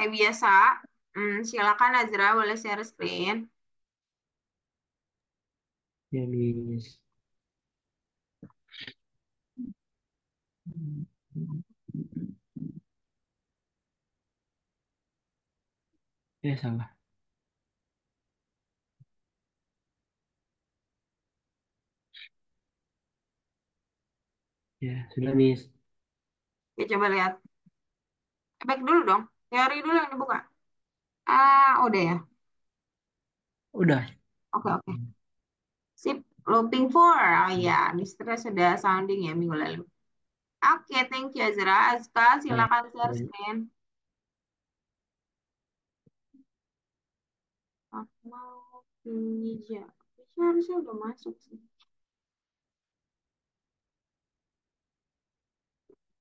kayak biasa. Silakan Azra boleh share screen. Ya, Miss. Ya, salah. Ya, sudah, Miss. Oke, coba lihat. Back dulu dong. Teori dulu yang dibuka. Ah, udah ya. Udah. Oke, oke. Sip. Looping four. Oh ya, Mister sudah sounding ya minggu lalu. Oke, thank you Azra. Azka, Ya, silakan share ya. screen. Akmal Pinija. Pinija harusnya udah masuk sih.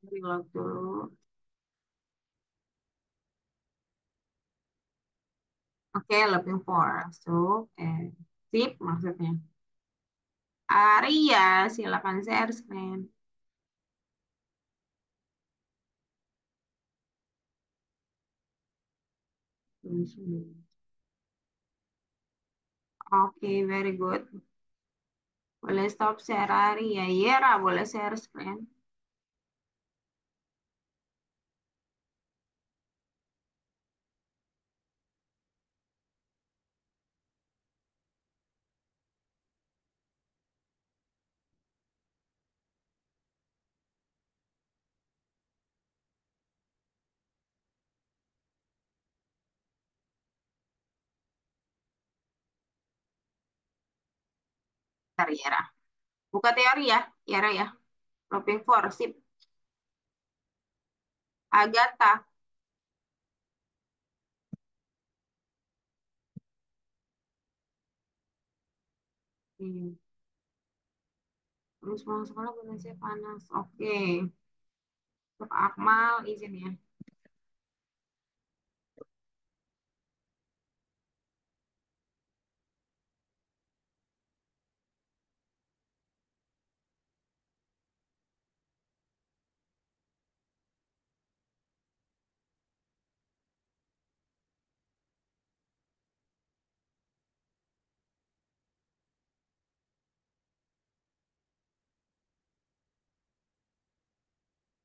Reload dulu. Oke, looping four. Masuk. Sip maksudnya. Arya, silakan share screen. Oke, very good. Boleh stop share Arya. Yera, boleh share screen. Bentar, Yera. Buka teori ya, Yera ya. Looping four, sip. Agatha. Hmm. Terus pulang sekolah kondisi panas. Oke. Untuk Akmal, izin ya.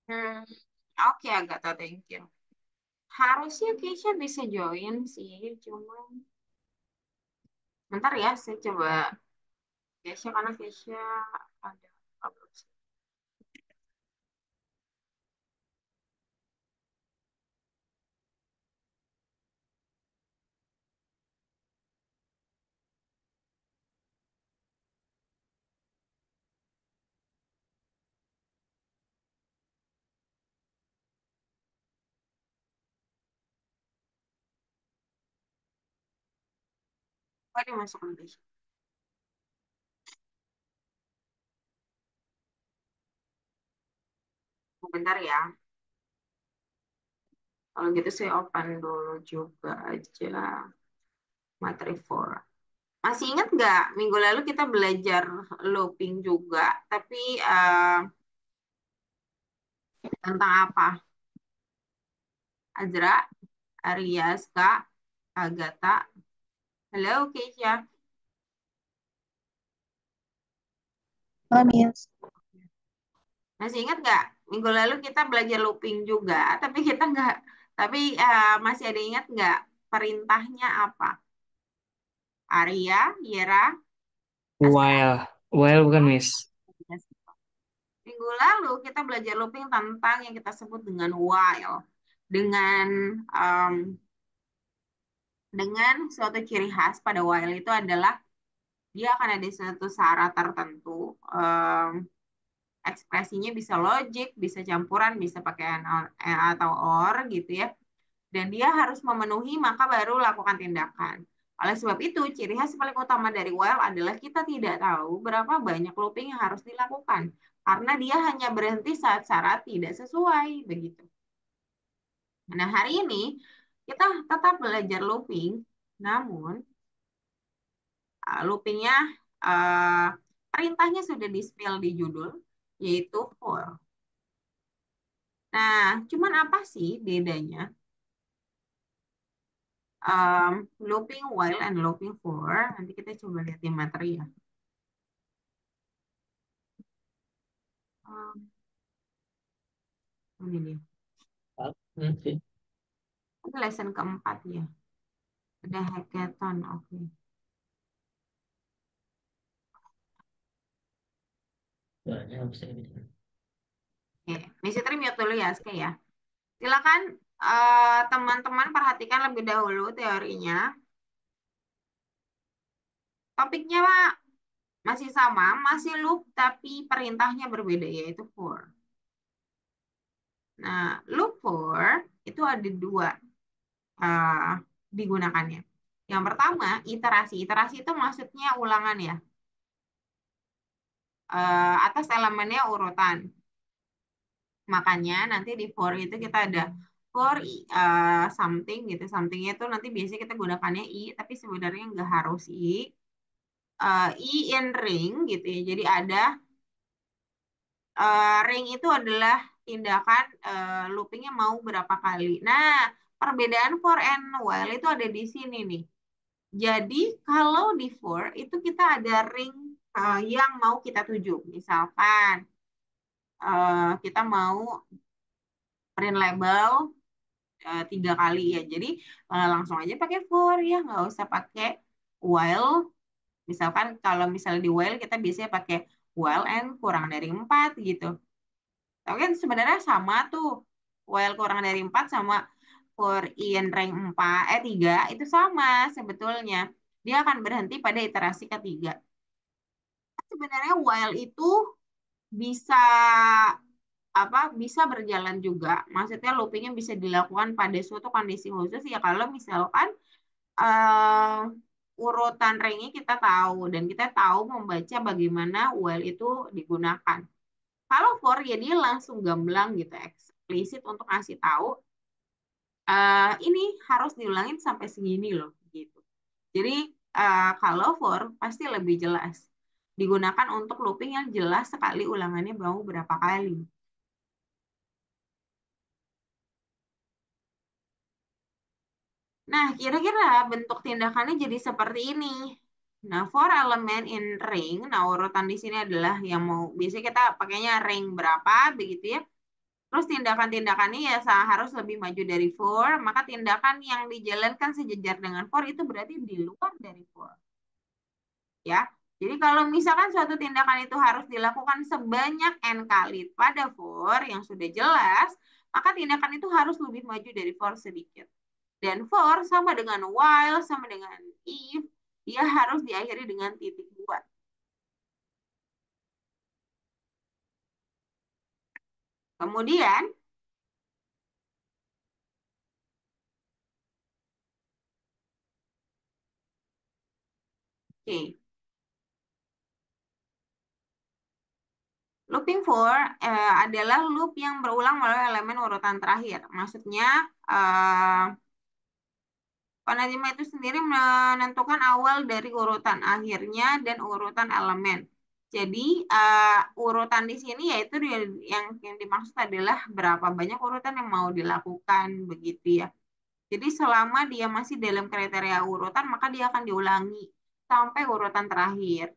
Hmm. Oke, Agatha, thank you. Harusnya Keisha bisa join sih, cuman bentar ya, saya coba Keisha karena Keisha ada problem. Oh, dia masuk ke Keisha. Bentar ya. Kalau gitu saya open dulu juga aja materi for. Masih ingat nggak minggu lalu kita belajar looping juga, tapi tentang apa? Azra, Aria, Ska, Agatha. Halo, Keisha. Amin. Masih ingat nggak? Minggu lalu kita belajar looping juga, tapi kita nggak, tapi masih ada ingat nggak perintahnya apa? Aria, Yera, Aska. While bukan, Miss. Minggu lalu kita belajar looping tentang yang kita sebut dengan while, dengan em, dengan suatu ciri khas pada while itu adalah dia akan ada suatu syarat tertentu. Ekspresinya bisa logik, bisa campuran, bisa pakai atau or gitu ya. Dan dia harus memenuhi maka baru lakukan tindakan. Oleh sebab itu, ciri khas paling utama dari while adalah kita tidak tahu berapa banyak looping yang harus dilakukan. Karena dia hanya berhenti saat syarat tidak sesuai. Begitu. Nah, hari ini kita tetap belajar looping, namun loopingnya uh, perintahnya sudah di-spill di judul, yaitu for. Nah, cuman apa sih bedanya? Looping while and looping for. Nanti kita coba lihat di materi ya. Um, ini nih. Nanti. Ini lesson keempat ya. Ada hackathon, oke. Soalnya bisa gitu. Oke, Misi mute dulu ya, Ska ya. Silakan teman-teman perhatikan lebih dahulu teorinya. Topiknya Pak, masih sama, masih loop, tapi perintahnya berbeda, yaitu for. Nah, loop for itu ada dua eh, digunakannya. Yang pertama, iterasi. Iterasi itu maksudnya ulangan ya. Atas elemennya urutan. Makanya nanti di for itu kita ada for something gitu. Somethingnya itu nanti biasanya kita gunakannya i, tapi sebenarnya nggak harus i. I in ring gitu ya. Jadi ada ring itu adalah tindakan loopingnya mau berapa kali. Nah, perbedaan for and while itu ada di sini nih. Jadi kalau di for itu kita ada ring yang mau kita tuju. Misalkan kita mau print label 3 kali ya. Jadi langsung aja pakai for ya, nggak usah pakai while. Misalkan kalau misalnya di while kita biasanya pakai while and kurang dari 4 gitu. Tapi kan sebenarnya sama tuh. While kurang dari 4 sama for in rank 4, 3 itu sama sebetulnya. Dia akan berhenti pada iterasi ketiga. Sebenarnya while itu bisa bisa berjalan juga. Maksudnya loopingnya bisa dilakukan pada suatu kondisi khusus ya kalau misalkan urutan ringnya kita tahu dan kita tahu membaca bagaimana while itu digunakan. Kalau for ya dia langsung gamblang gitu eksplisit untuk ngasih tahu ini harus diulangin sampai segini loh gitu. Jadi kalau for pasti lebih jelas digunakan untuk looping yang jelas sekali ulangannya mau berapa kali. Nah, kira-kira bentuk tindakannya jadi seperti ini. Nah, for element in ring, nah urutan di sini adalah yang mau, biasanya kita pakainya ring berapa, begitu ya. Terus tindakan-tindakannya ya harus lebih maju dari for, maka tindakan yang dijalankan sejajar dengan for itu berarti di luar dari for. Ya, jadi kalau misalkan suatu tindakan itu harus dilakukan sebanyak n kali pada for yang sudah jelas, maka tindakan itu harus lebih maju dari for sedikit. Dan for sama dengan while, sama dengan if, dia harus diakhiri dengan titik dua. Kemudian, oke, looping for adalah loop yang berulang melalui elemen urutan terakhir. Maksudnya, penerima itu sendiri menentukan awal dari urutan akhirnya dan urutan elemen. Jadi urutan di sini yaitu yang dimaksud adalah berapa banyak urutan yang mau dilakukan begitu ya. Jadi selama dia masih dalam kriteria urutan maka dia akan diulangi sampai urutan terakhir.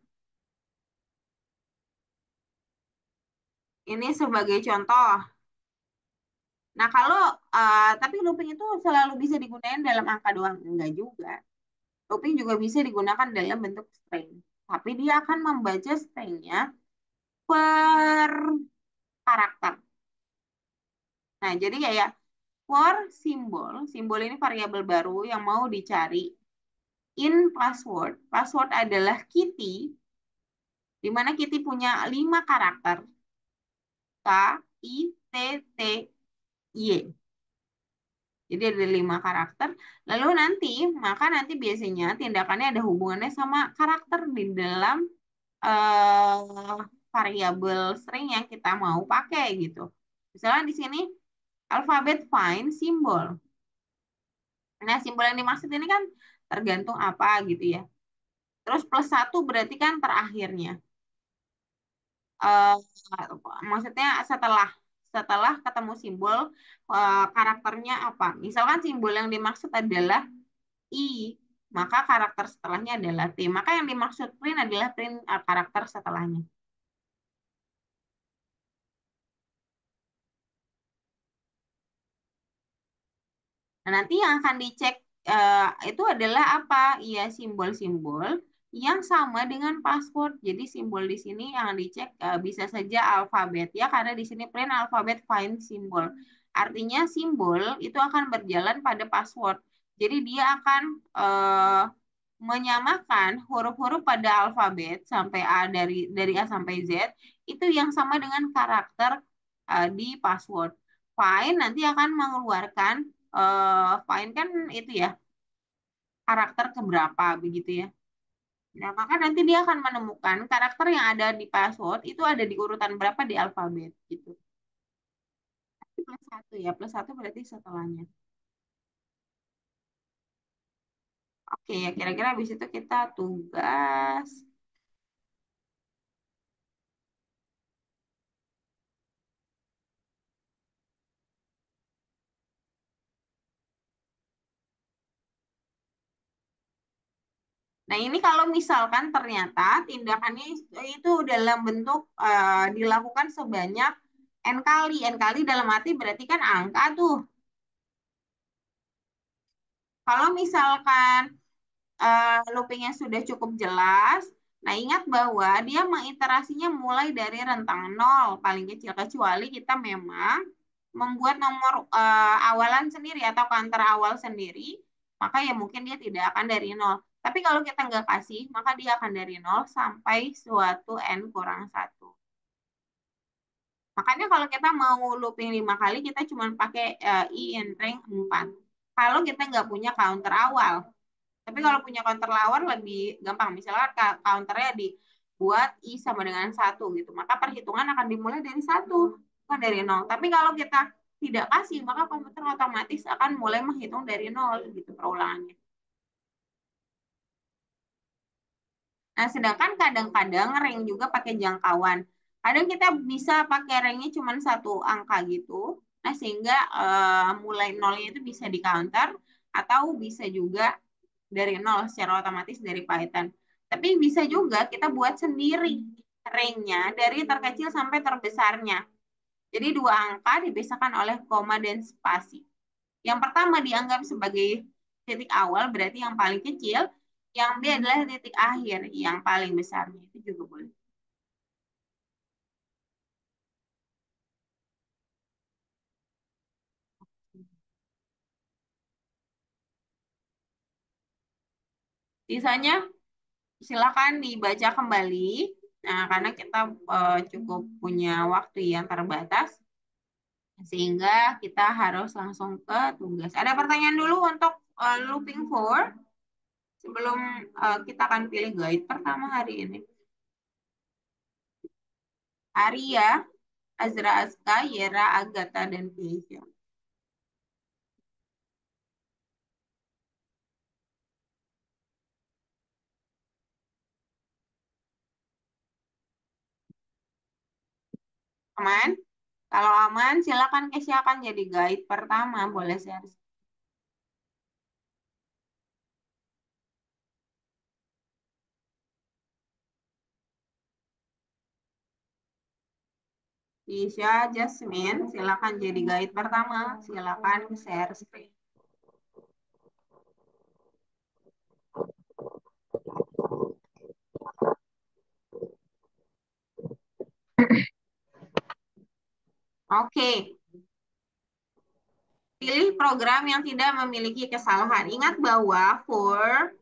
Ini sebagai contoh. Nah kalau tapi looping itu selalu bisa digunakan dalam angka doang enggak juga. Looping juga bisa digunakan dalam bentuk string. Tapi dia akan membaca stringnya per karakter. Nah, jadi kayak for simbol, simbol ini variabel baru yang mau dicari. In password, password adalah Kitty, di mana Kitty punya 5 karakter. K, I, T, T, Y. Jadi ada 5 karakter. Lalu maka nanti biasanya tindakannya ada hubungannya sama karakter di dalam variabel string yang kita mau pakai gitu. Misalnya di sini alfabet find simbol. Nah, simbol yang dimaksud ini kan tergantung apa gitu ya. Terus plus satu berarti kan terakhirnya. Eh, Maksudnya setelah setelah ketemu simbol karakternya apa. Misalkan simbol yang dimaksud adalah I, maka karakter setelahnya adalah T. Maka yang dimaksud print adalah print karakter setelahnya. Nah, nanti yang akan dicek itu adalah apa? Ya, simbol-simbol yang sama dengan password. Jadi simbol di sini yang dicek bisa saja alfabet ya, karena di sini print alfabet find symbol. Artinya simbol itu akan berjalan pada password. Jadi dia akan menyamakan huruf-huruf pada alfabet sampai A dari A sampai Z itu yang sama dengan karakter di password. Find nanti akan mengeluarkan find kan itu ya karakter keberapa begitu ya. Nah, maka nanti dia akan menemukan karakter yang ada di password itu ada di urutan berapa di alfabet gitu. Plus satu ya, plus satu berarti setelahnya. Oke ya, kira-kira habis itu kita tugas. Nah, ini kalau misalkan ternyata tindakannya itu dalam bentuk dilakukan sebanyak N kali. N kali dalam arti berarti kan angka tuh. Kalau misalkan loopingnya sudah cukup jelas, nah ingat bahwa dia mengiterasinya mulai dari rentang nol paling kecil, kecuali kita memang membuat nomor awalan sendiri atau counter awal sendiri, maka ya mungkin dia tidak akan dari nol. Tapi kalau kita nggak kasih, maka dia akan dari nol sampai suatu n kurang satu. Makanya kalau kita mau looping 5 kali, kita cuma pakai i in rank 4. Kalau kita nggak punya counter awal. Tapi kalau punya counter lawan lebih gampang. Misalnya counternya dibuat I sama dengan satu gitu. Maka perhitungan akan dimulai dari satu, bukan dari nol. Tapi kalau kita tidak kasih, maka komputer otomatis akan mulai menghitung dari nol gitu perulangannya. Nah, sedangkan kadang-kadang rank juga pakai jangkauan. Kadang kita bisa pakai ranknya cuma satu angka gitu. Nah, sehingga mulai nolnya itu bisa di counter atau bisa juga dari nol secara otomatis dari Python. Tapi bisa juga kita buat sendiri range-nya dari terkecil sampai terbesarnya. Jadi dua angka dipisahkan oleh koma dan spasi. Yang pertama dianggap sebagai titik awal, berarti yang paling kecil. Yang B adalah titik akhir, yang paling besarnya. Itu juga boleh. Sisanya silakan dibaca kembali. Nah, karena kita cukup punya waktu yang terbatas, sehingga kita harus langsung ke tugas. Ada pertanyaan dulu untuk looping for sebelum kita akan pilih guide pertama hari ini. Arya, Azra Aska, Yera, Agatha, dan Keisha. Aman? Kalau aman, silakan Keisha akan jadi guide pertama. Boleh share. Keisha, Jasmine, silakan jadi guide pertama. Silakan share screen. Oke, pilih program yang tidak memiliki kesalahan. Ingat bahwa for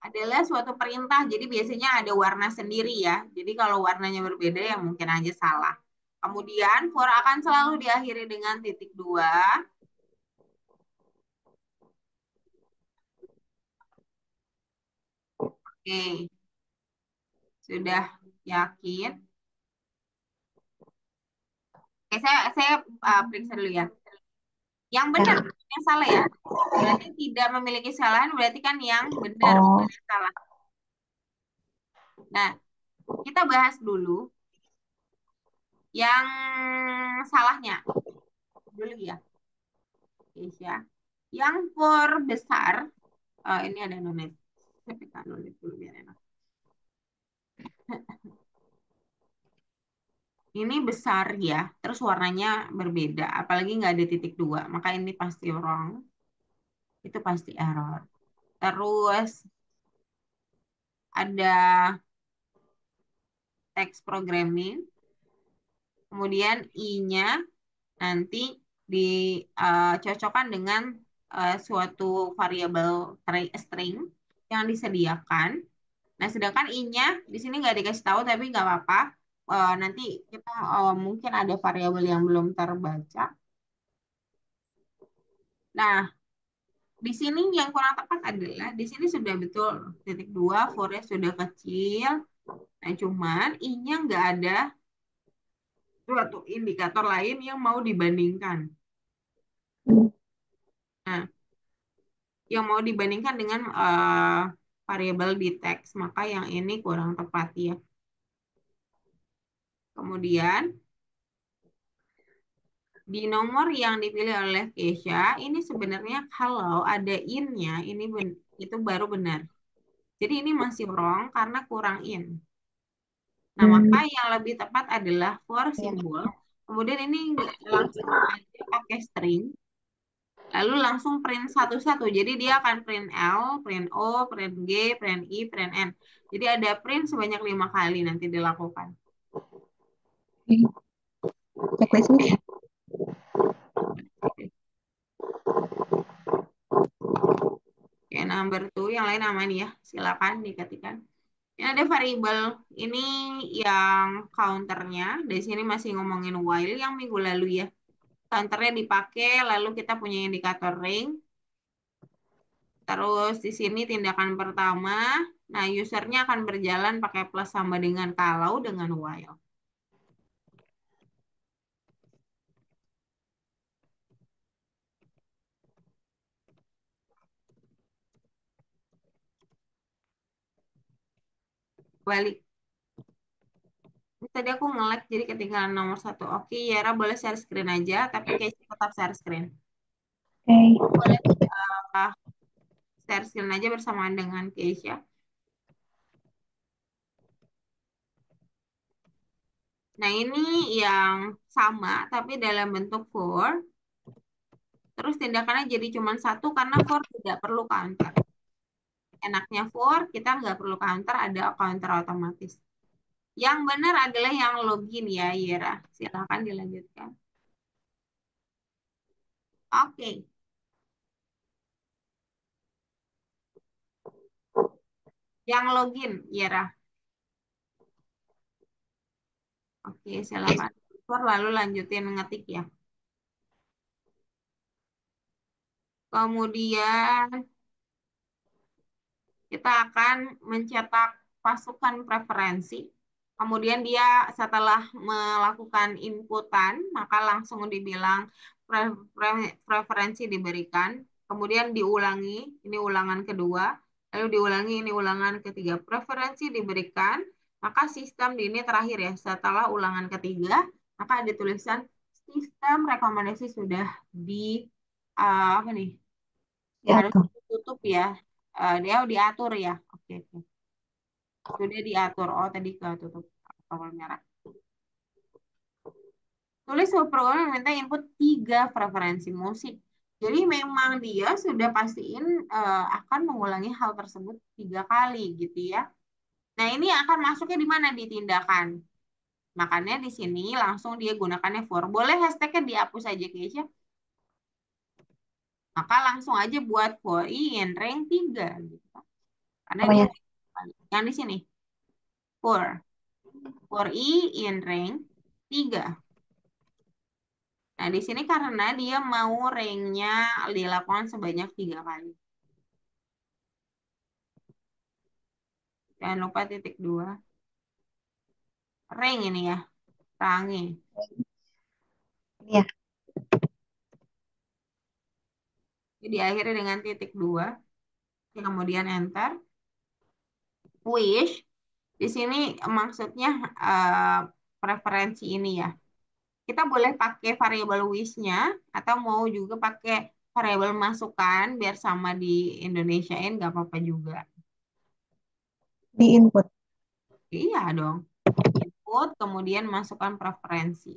adalah suatu perintah, jadi biasanya ada warna sendiri ya. Jadi kalau warnanya berbeda ya mungkin aja salah. Kemudian for akan selalu diakhiri dengan titik dua. Oke, sudah yakin? Oke, saya periksa dulu ya. Yang benar, Ya. yang salah ya. Berarti tidak memiliki kesalahan, berarti kan yang benar, bukan Oh, yang salah. Nah, kita bahas dulu yang salahnya dulu ya, Keisha. Yang for besar, ini ada nonet. Saya pegang nonet dulu biar enak. Ini besar ya, terus warnanya berbeda, apalagi nggak ada titik dua, maka ini pasti wrong, itu pasti error. Terus ada text programming, kemudian I-nya nanti dicocokkan dengan suatu variabel string yang disediakan. Nah, sedangkan I-nya di sini nggak dikasih tahu, tapi nggak apa-apa. Nanti kita mungkin ada variabel yang belum terbaca. Nah, di sini yang kurang tepat adalah di sini sudah betul titik dua, for-nya sudah kecil. Nah, cuman I-nya nggak ada suatu indikator lain yang mau dibandingkan. Nah, yang mau dibandingkan dengan variabel di teks, maka yang ini kurang tepat ya. Kemudian di nomor yang dipilih oleh Kesha, ini sebenarnya kalau ada in-nya, itu baru benar. Jadi ini masih wrong karena kurang in. Nah, maka yang lebih tepat adalah for simbol. Kemudian ini langsung aja pakai string, lalu langsung print satu-satu. Jadi dia akan print L, print O, print G, print I, print N. Jadi ada print sebanyak 5 kali nanti dilakukan. Checklistnya. Ya, number 2, yang lain aman ya. Silakan diketikkan. Ini ada variabel, ini yang counternya. Di sini masih ngomongin while yang minggu lalu ya. Counternya dipakai, lalu kita punya indikator ring. Terus di sini tindakan pertama, nah usernya akan berjalan pakai plus sama dengan kalau dengan while. Balik. Ini tadi aku nge-lag jadi ketinggalan nomor 1. Oke, Yara boleh share screen aja, tapi kayaknya tetap share screen. Oke. Boleh share screen aja bersamaan dengan Keisha. Nah, ini yang sama, tapi dalam bentuk for. Terus tindakannya jadi cuma satu karena for tidak perlu counter. Enaknya for, kita nggak perlu counter, ada counter otomatis. Yang benar adalah yang login ya, Yera. Silahkan dilanjutkan. Oke, yang login, Yera. Oke, silakan. Lalu lanjutin ngetik ya. Kemudian kita akan mencetak pasukan preferensi. Kemudian dia setelah melakukan inputan, maka langsung dibilang preferensi diberikan. Kemudian diulangi, ini ulangan kedua. Lalu diulangi, ini ulangan ketiga. Preferensi diberikan, maka sistem di ini terakhir ya. Setelah ulangan ketiga, maka ada tulisan sistem rekomendasi sudah di apa nih? Harus Diatur. ditutup ya. Dia diatur ya. Oke, oke. Sudah diatur. Oh, tadi ketutup tombol merah. Tulis program meminta input 3 preferensi musik. Jadi memang dia sudah pastiin akan mengulangi hal tersebut 3 kali gitu ya. Nah, ini akan masuknya di mana? Di tindakan. Makanya di sini langsung dia gunakannya for. Boleh hashtagnya dihapus aja Keisha. Maka langsung aja buat for i in rank 3 gitu. Karena dia Apanya? yang di sini for i in rank 3. Nah, di sini karena dia mau ranknya dilakukan sebanyak 3 kali. Jangan lupa titik 2. Rank ini ya, rangi. Iya. Jadi akhirnya dengan titik 2. Kemudian enter. Wish. Di sini maksudnya preferensi ini ya. Kita boleh pakai variabel wish-nya atau mau juga pakai variabel masukan biar sama di Indonesiain nggak apa-apa juga. Di input. Iya dong. Input, kemudian masukkan preferensi.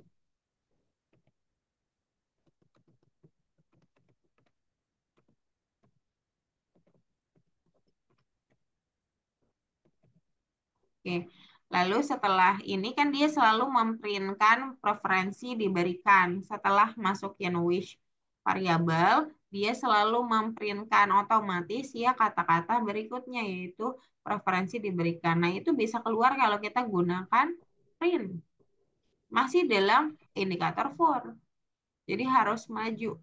Oke. Lalu setelah ini kan dia selalu memprintkan preferensi diberikan. Setelah masukin wish variabel, dia selalu memprintkan otomatis ya kata-kata berikutnya yaitu preferensi diberikan. Nah, itu bisa keluar kalau kita gunakan print. Masih dalam indikator for. Jadi harus maju.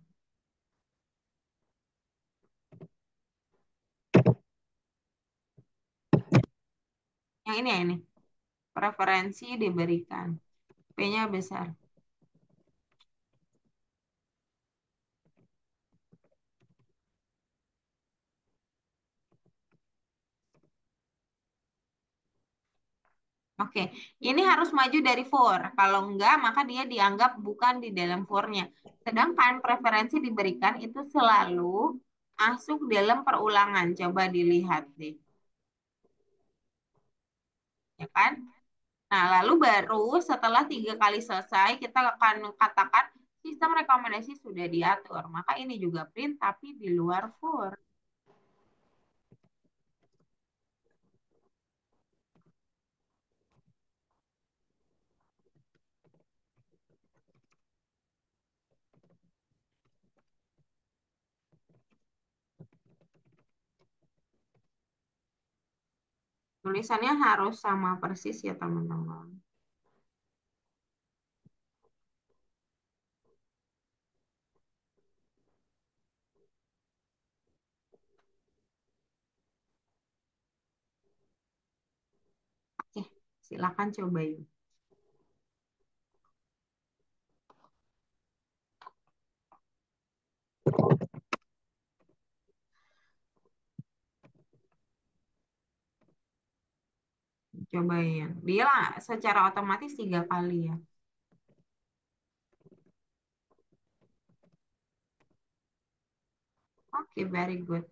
Yang ini ya ini. Preferensi diberikan. P-nya besar. Oke, ini harus maju dari for. Kalau enggak, maka dia dianggap bukan di dalam for-nya. Sedangkan preferensi diberikan itu selalu masuk dalam perulangan. Coba dilihat deh, ya kan? Nah, lalu baru setelah 3 kali selesai, kita akan katakan sistem rekomendasi sudah diatur. Maka ini juga print, tapi di luar for. Tulisannya harus sama persis ya, teman-teman. Oke, silakan cobain. Cobain. Dia lah secara otomatis 3 kali ya. Oke, very good.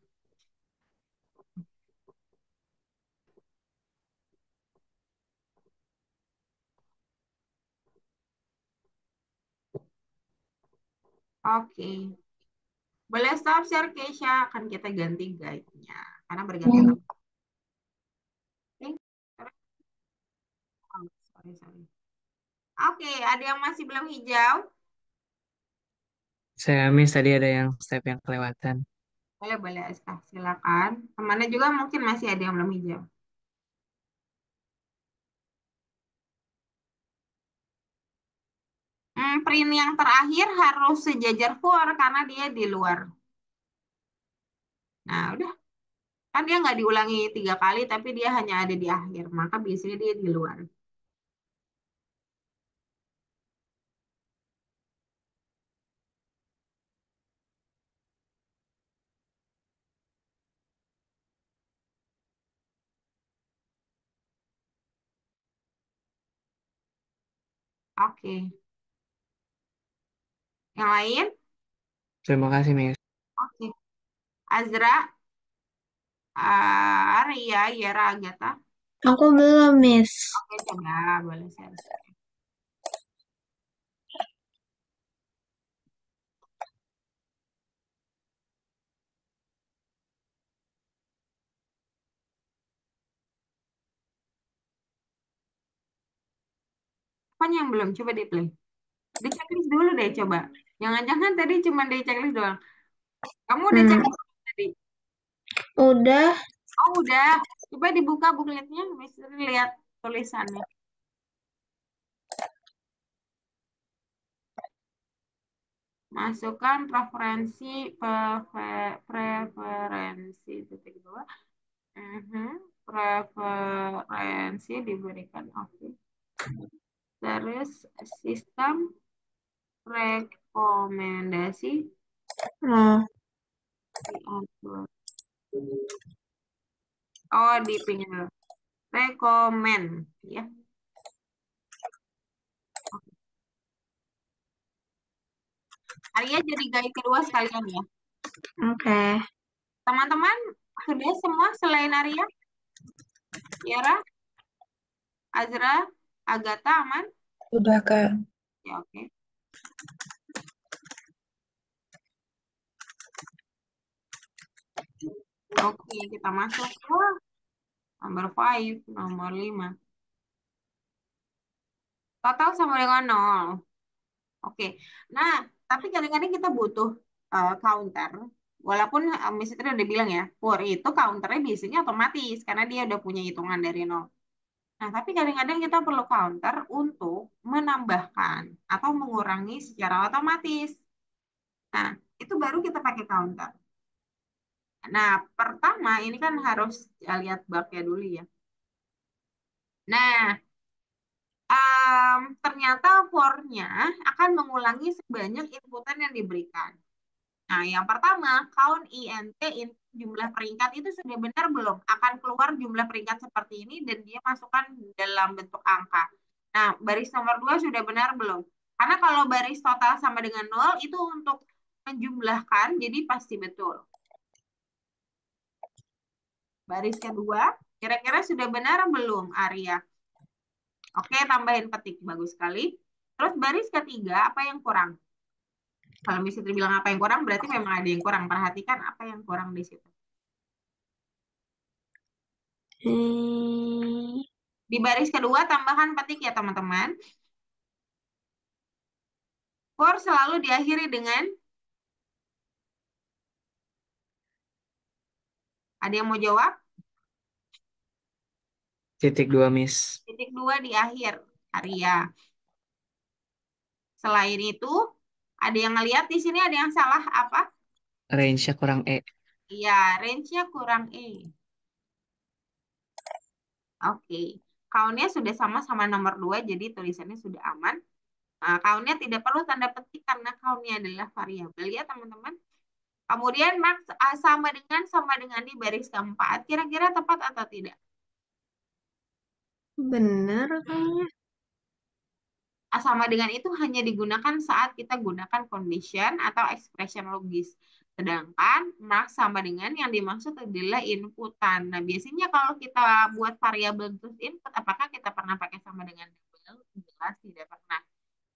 Oke. Boleh stop share Keisha, akan kita ganti guide-nya. Karena berganti Hmm. nama. Oke. Oh, sorry, sorry. Oke, ada yang masih belum hijau? Saya miss tadi ada yang step yang kelewatan. Boleh, boleh, Aska. Silakan. Temannya juga mungkin masih ada yang belum hijau. Print yang terakhir harus sejajar for karena dia di luar. Nah, udah. Kan dia nggak diulangi 3 kali, tapi dia hanya ada di akhir. Maka biasanya dia di luar. Oke. Yang lain? Terima kasih, Miss. Oke. Azra, Arya, Yera, Agatha. Aku belum, Miss. Oke, coba boleh share. Apanya yang belum? Coba di play. Di checklist dulu deh coba. Jangan-jangan tadi cuma di checklist doang. Kamu udah Hmm. checklist tadi? Udah. Oh udah. Coba dibuka bookletnya, Mister lihat tulisannya. Masukkan preferensi titik dua. Mhm. Preferensi diberikan oke. Terus sistem rekomendasi Oh. diatur. Oh, di pinggir. Rekomen, ya. Arya jadi guide kedua sekalian ya. Oke. Teman-teman, sudah semua selain Arya, Yara, Azra, Agatha, aman? Udah, Kak. Ya, oke. Oke, kita masuk ke nomor 5, nomor 5. Total sama dengan 0. Oke. Nah, tapi kadang-kadang kita butuh counter. Walaupun Miss Fitri udah bilang ya, for itu counternya biasanya otomatis karena dia udah punya hitungan dari 0. Nah, tapi kadang-kadang kita perlu counter untuk menambahkan atau mengurangi secara otomatis. Nah, itu baru kita pakai counter. Nah, pertama ini kan harus lihat baknya dulu ya. Nah, ternyata for-nya akan mengulangi sebanyak inputan yang diberikan. Nah, yang pertama, count INT jumlah peringkat itu sudah benar belum? Akan keluar jumlah peringkat seperti ini dan dia masukkan dalam bentuk angka. Nah, baris nomor 2 sudah benar belum? Karena kalau baris total sama dengan 0 itu untuk menjumlahkan, jadi pasti betul. Baris kedua, kira-kira sudah benar belum, Arya? Oke, tambahin petik. Bagus sekali. Terus baris ketiga, apa yang kurang? Kalau misalnya bilang apa yang kurang, berarti memang ada yang kurang. Perhatikan apa yang kurang di situ. Hmm, Di baris kedua, tambahkan petik ya, teman-teman. For selalu diakhiri dengan, ada yang mau jawab? Titik dua, Miss. Titik dua di akhir, Arya. Selain itu, ada yang ngeliat di sini ada yang salah apa? Range-nya kurang E. Iya, range-nya kurang E. Oke. Count-nya sudah sama-sama nomor 2, jadi tulisannya sudah aman. Nah, count-nya tidak perlu tanda petik karena count-nya adalah variabel ya, teman-teman. Kemudian max sama dengan di baris keempat. Kira-kira tepat atau tidak? bener kayaknya. Sama dengan itu hanya digunakan saat kita gunakan condition atau expression logis. Sedangkan max sama dengan yang dimaksud adalah inputan. Nah, biasanya kalau kita buat variabel terus input, apakah kita pernah pakai sama dengan double? Jelas tidak pernah.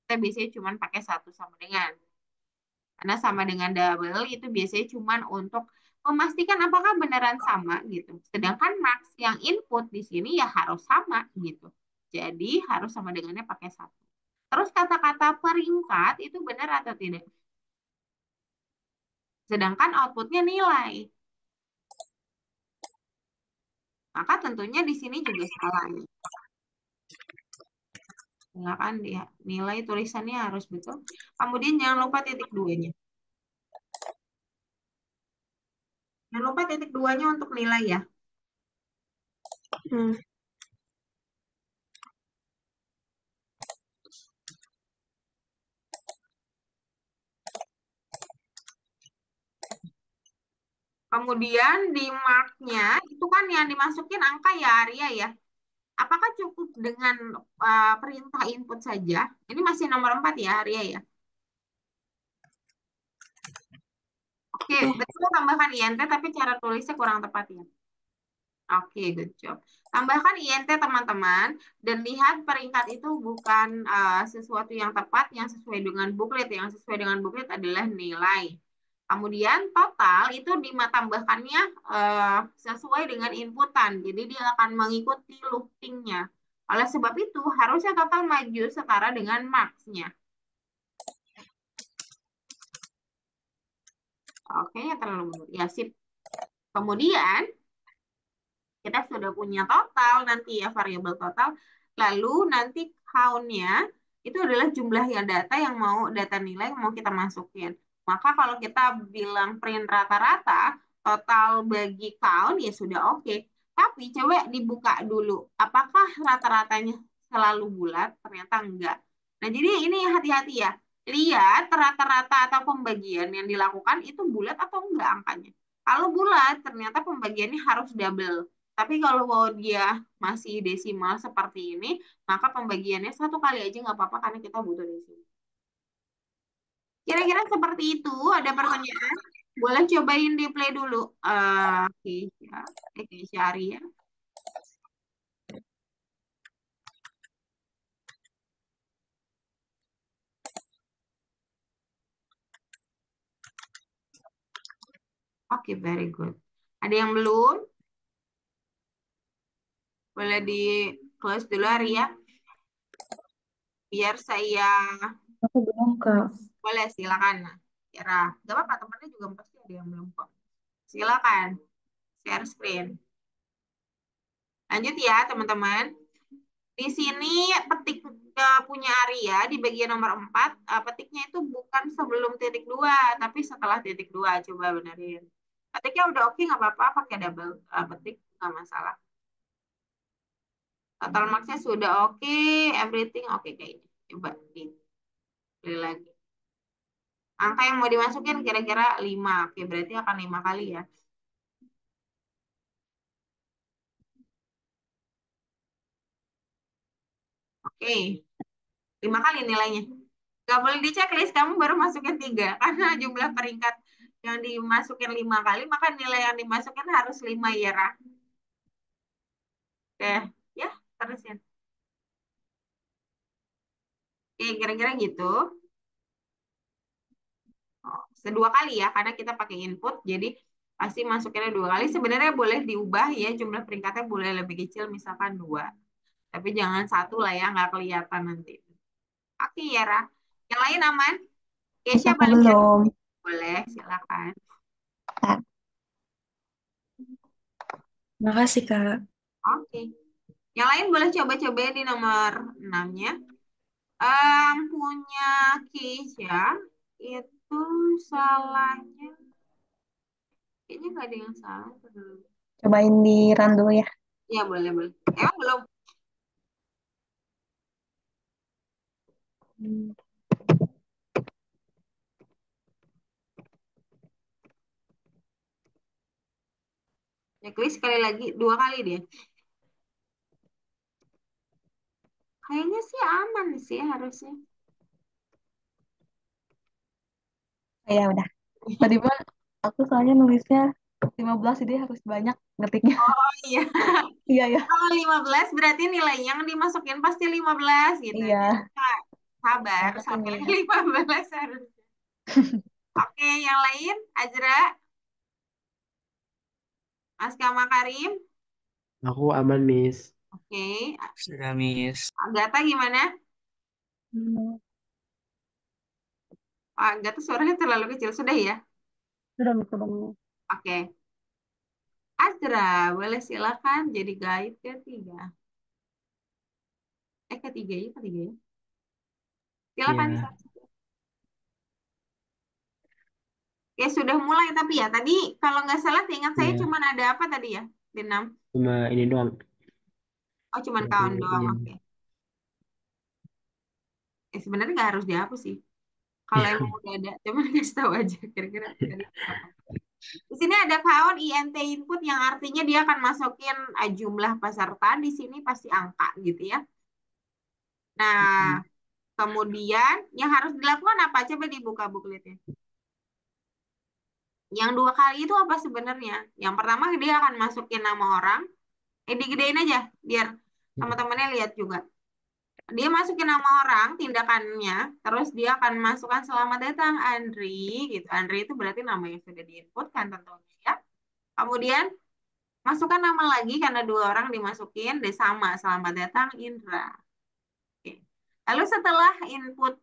Kita biasanya cuma pakai satu sama dengan. Karena sama dengan double itu biasanya cuma untuk memastikan apakah beneran sama gitu. Sedangkan max yang input di sini ya harus sama gitu. Jadi harus sama dengannya pakai satu. Terus kata-kata peringkat itu benar atau tidak? Sedangkan outputnya nilai. Maka tentunya di sini juga salah nih. Silakan dia nilai tulisannya harus betul. Kemudian jangan lupa titik duanya. Jangan lupa titik duanya untuk nilai ya. Hmm. Kemudian di marknya itu kan yang dimasukin angka ya Arya ya. Apakah cukup dengan perintah input saja? Ini masih nomor 4 ya Arya ya. Oke, Eh, betul tambahkan INT tapi cara tulisnya kurang tepat ya. Oke, good job. Tambahkan INT teman-teman dan lihat peringkat itu bukan sesuatu yang tepat yang sesuai dengan buklet. Yang sesuai dengan buklet adalah nilai. Kemudian total itu tambahkannya sesuai dengan inputan. Jadi dia akan mengikuti loopingnya. Oleh sebab itu harusnya total maju setara dengan marks-nya. Oke, terlalu mundur. Ya, sip. Kemudian kita sudah punya total nanti ya variabel total. Lalu nanti count-nya itu adalah jumlah yang data nilai yang mau kita masukin. Maka kalau kita bilang print rata-rata, total bagi count ya sudah oke. Tapi coba dibuka dulu. Apakah rata-ratanya selalu bulat? Ternyata enggak. Nah, jadi ini hati-hati ya. Lihat rata-rata atau pembagian yang dilakukan itu bulat atau enggak angkanya. Kalau bulat, ternyata pembagiannya harus double. Tapi kalau mau dia masih desimal seperti ini, maka pembagiannya satu kali aja nggak apa-apa karena kita butuh desimal. Kira-kira seperti itu, ada pertanyaan? Boleh cobain di play dulu. Keisha, Keisha Aria. Oke, very good. Ada yang belum? Boleh di close dulu Aria. Biar saya Aku belum, Kak. boleh silakan. Kira, gak apa-apa temennya juga pasti ada yang belum kok. Silakan share screen. Lanjut ya teman-teman. Di sini petik punya Arya di bagian nomor 4, petiknya itu bukan sebelum titik 2, tapi setelah titik 2. Coba benerin. Ketiknya udah oke, nggak apa-apa, pakai double petik, nggak masalah. Total marksnya sudah oke, everything oke kayaknya. Coba dipilih lagi. Angka yang mau dimasukin kira-kira 5. Oke, berarti akan 5 kali ya. Oke, 5 kali nilainya. Gak boleh di checklist, kamu baru masukin 3. Karena jumlah peringkat yang dimasukin 5 kali, maka nilai yang dimasukin harus 5 ya, Ra. Oke, ya, terusin. Oke, kira-kira gitu. Oh, kedua kali ya, karena kita pakai input, jadi pasti masukinnya 2 kali. Sebenarnya boleh diubah ya, jumlah peringkatnya boleh lebih kecil, misalkan 2. Tapi jangan 1 lah ya, nggak kelihatan nanti. Oke ya, Ra. Yang lain aman? Keisha Aku balik chat. belum. Boleh, silakan. Kak. Makasih, Kak. Oke. Yang lain boleh coba-coba di nomor 6-nya. Punya Keisha itu salahnya kayaknya nggak ada yang salah. Cobain di run dulu ya. Ya boleh boleh. Emang belum. Hmm. Ya klik sekali lagi 2 kali dia. Kayaknya sih aman sih harusnya. Ya udah. Tadi mah aku soalnya nulisnya 15 jadi harus banyak ngetiknya. Oh iya. Iya ya. Kalau 15 berarti nilai yang dimasukin pasti 15 gitu. Jadi Iya. sabar Aku sampai ingat. 15 harusnya. Oke, yang lain Azra, Aska Makarim. Aku aman, Miss. Oke, Sudah, Miss. Agatha gimana? Hmm. Agatha suaranya terlalu kecil sudah ya. Sudah belum. Oke, Azra boleh silakan jadi guide ketiga. Ketiga ya, ketiga ya. Silakan. Ya, Ya sudah mulai tapi ya tadi kalau nggak salah ingat saya ya. cuman ada apa tadi ya di 6. Cuma ini doang. Oh cuman Yang kawan doang. ini. Oke. Sebenarnya nggak harus dihapus sih. Kalau emang udah ada, cuman kasih tahu aja kira-kira tadi apa. Di sini ada count INT input yang artinya dia akan masukin jumlah peserta di sini pasti angka gitu ya. Nah, kemudian yang harus dilakukan apa? Coba dibuka bookletnya. Yang 2 kali itu apa sebenarnya? Yang pertama dia akan masukin nama orang. Digedein aja biar teman-temannya lihat juga. Dia masukin nama orang, tindakannya, terus dia akan masukkan selamat datang Andri gitu. Andri itu berarti nama yang sudah diinput kan tentunya ya. Kemudian masukkan nama lagi karena 2 orang dimasukin, deh sama selamat datang Indra. Oke. Lalu setelah input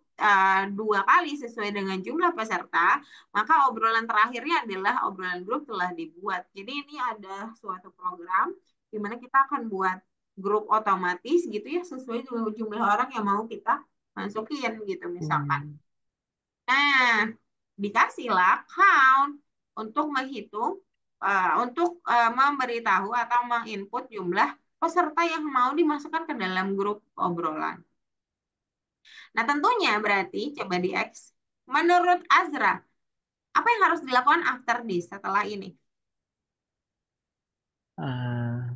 2 kali sesuai dengan jumlah peserta, maka obrolan terakhirnya adalah obrolan grup telah dibuat. Jadi ini ada suatu program di mana kita akan buat grup otomatis gitu ya sesuai dengan jumlah orang yang mau kita masukin gitu misalkan. Hmm. Nah, dikasihlah count untuk menghitung untuk memberitahu atau menginput jumlah peserta yang mau dimasukkan ke dalam grup obrolan. Nah, tentunya berarti coba di X. Menurut Azra, apa yang harus dilakukan after this setelah ini? Ah,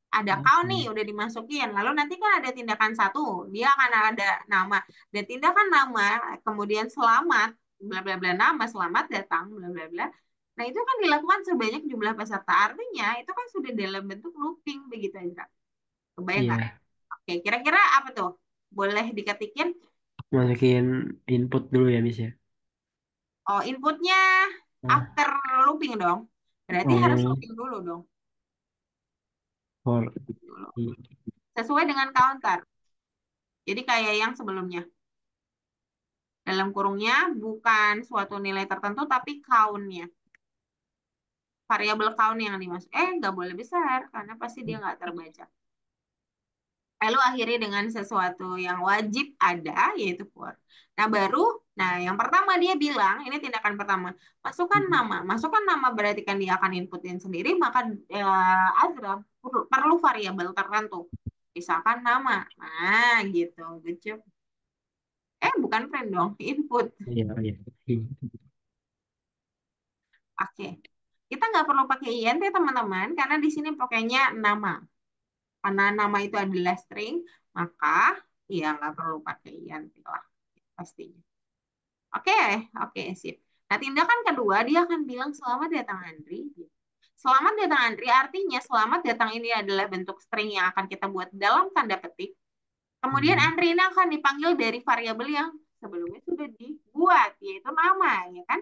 Ada count apa nih, ya? udah dimasukin. Lalu nanti kan ada tindakan satu, dia akan ada nama. Dan tindakan nama, kemudian selamat, bla bla bla nama, selamat datang, bla bla bla. Nah, itu kan dilakukan sebanyak jumlah peserta. Artinya, itu kan sudah dalam bentuk looping, begitu aja. Kebayang nggak? Iya. Oke, kira-kira apa tuh? Boleh diketikin? Masukin input dulu ya, Miss ya. Oh, inputnya Nah, after looping dong. Berarti harus oh, looping dulu dong. for Dulu. i. Sesuai dengan counter. Jadi kayak yang sebelumnya. Dalam kurungnya bukan suatu nilai tertentu, tapi count-nya. Variabel count yang dimasuk. Nggak boleh besar, karena pasti dia nggak terbaca. Lalu akhiri dengan sesuatu yang wajib ada, yaitu for. Nah, nah yang pertama dia bilang, ini tindakan pertama, masukkan nama. Masukkan nama berarti kan dia akan inputin sendiri, maka Azra perlu variabel tertentu. Misalkan nama. Nah, gitu. Good job. Bukan friend dong, input. Iya, iya. Iya. Oke. Kita nggak perlu pakai int teman-teman, karena di sini pakainya nama. Karena nama itu adalah string, maka ya nggak perlu pakai int lah, pastinya. Oke, oke, sip. Nah, tindakan kedua, dia akan bilang selamat datang Andri. Selamat datang Andri artinya selamat datang ini adalah bentuk string yang akan kita buat dalam tanda petik. Kemudian Hmm. Andri ini akan dipanggil dari variabel yang sebelumnya sudah dibuat, yaitu nama, ya kan?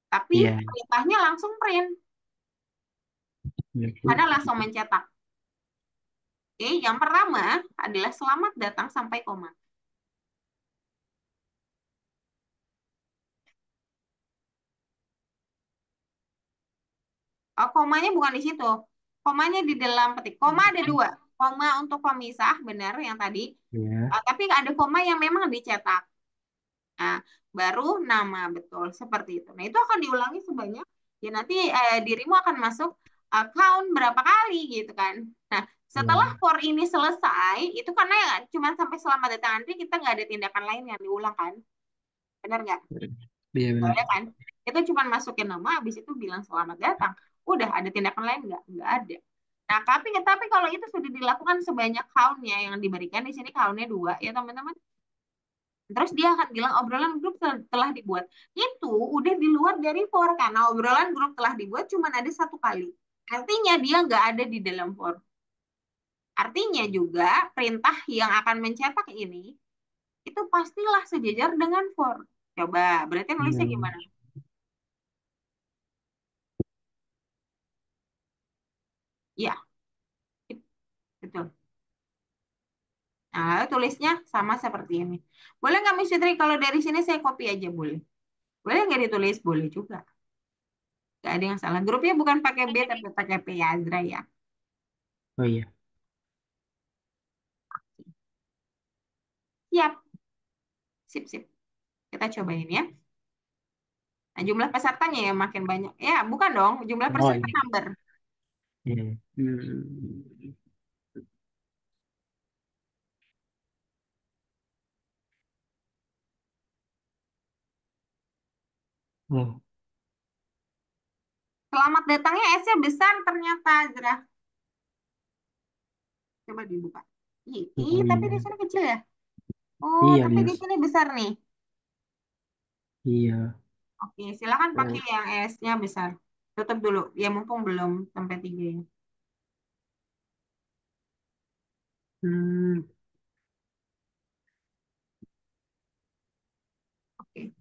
Tapi Iya. perintahnya langsung print, Iya. karena langsung mencetak. Oke, yang pertama adalah selamat datang sampai koma. Oh, komanya bukan di situ. Komanya di dalam petik. Koma ada dua. Koma untuk pemisah, benar yang tadi. Iya. Tapi ada koma yang memang dicetak. Nah, baru nama, betul. Seperti itu. Nah, itu akan diulangi sebanyak. Ya, nanti dirimu akan masuk count berapa kali gitu kan. Nah, setelah Iya. for ini selesai, itu karena ya, cuma sampai selamat datang nanti kita nggak ada tindakan lain yang diulang kan. Benar nggak? Iya, Nggak benar. ada kan? Itu cuma masukin nama, habis itu bilang selamat datang. Udah ada tindakan lain nggak? Nggak ada. Nah, tapi kalau itu sudah dilakukan sebanyak count-nya yang diberikan di sini count-nya dua ya teman-teman. Terus dia akan bilang obrolan grup telah dibuat. Itu udah di luar dari for karena obrolan grup telah dibuat cuma ada satu kali. Artinya dia nggak ada di dalam for. Artinya juga perintah yang akan mencetak ini itu pastilah sejajar dengan for. Coba, berarti nulisnya Hmm. gimana? Ya, betul. Nah, tulisnya sama seperti ini. Boleh nggak Miss Fitri kalau dari sini saya copy aja boleh? Boleh nggak ditulis? Boleh juga. Nggak ada yang salah. Grupnya bukan pakai B tapi pakai P ya, Azra ya. Oh iya. Siap. Sip, sip. Kita cobain ya. Nah, jumlah pesertanya ya makin banyak. Ya, bukan dong. Jumlah Oh peserta iya. number. Iya. Hmm. Oh. Selamat datangnya S-nya besar ternyata, Azra. Coba dibuka. Oh Tapi di iya. sini kecil ya. Oh, Iya, tapi di Miss. sini besar nih. Iya. Oke, silakan pakai Oh. yang S-nya besar. Tutup dulu. Ya, mumpung belum sampai 3 ya. Hmm. Oke.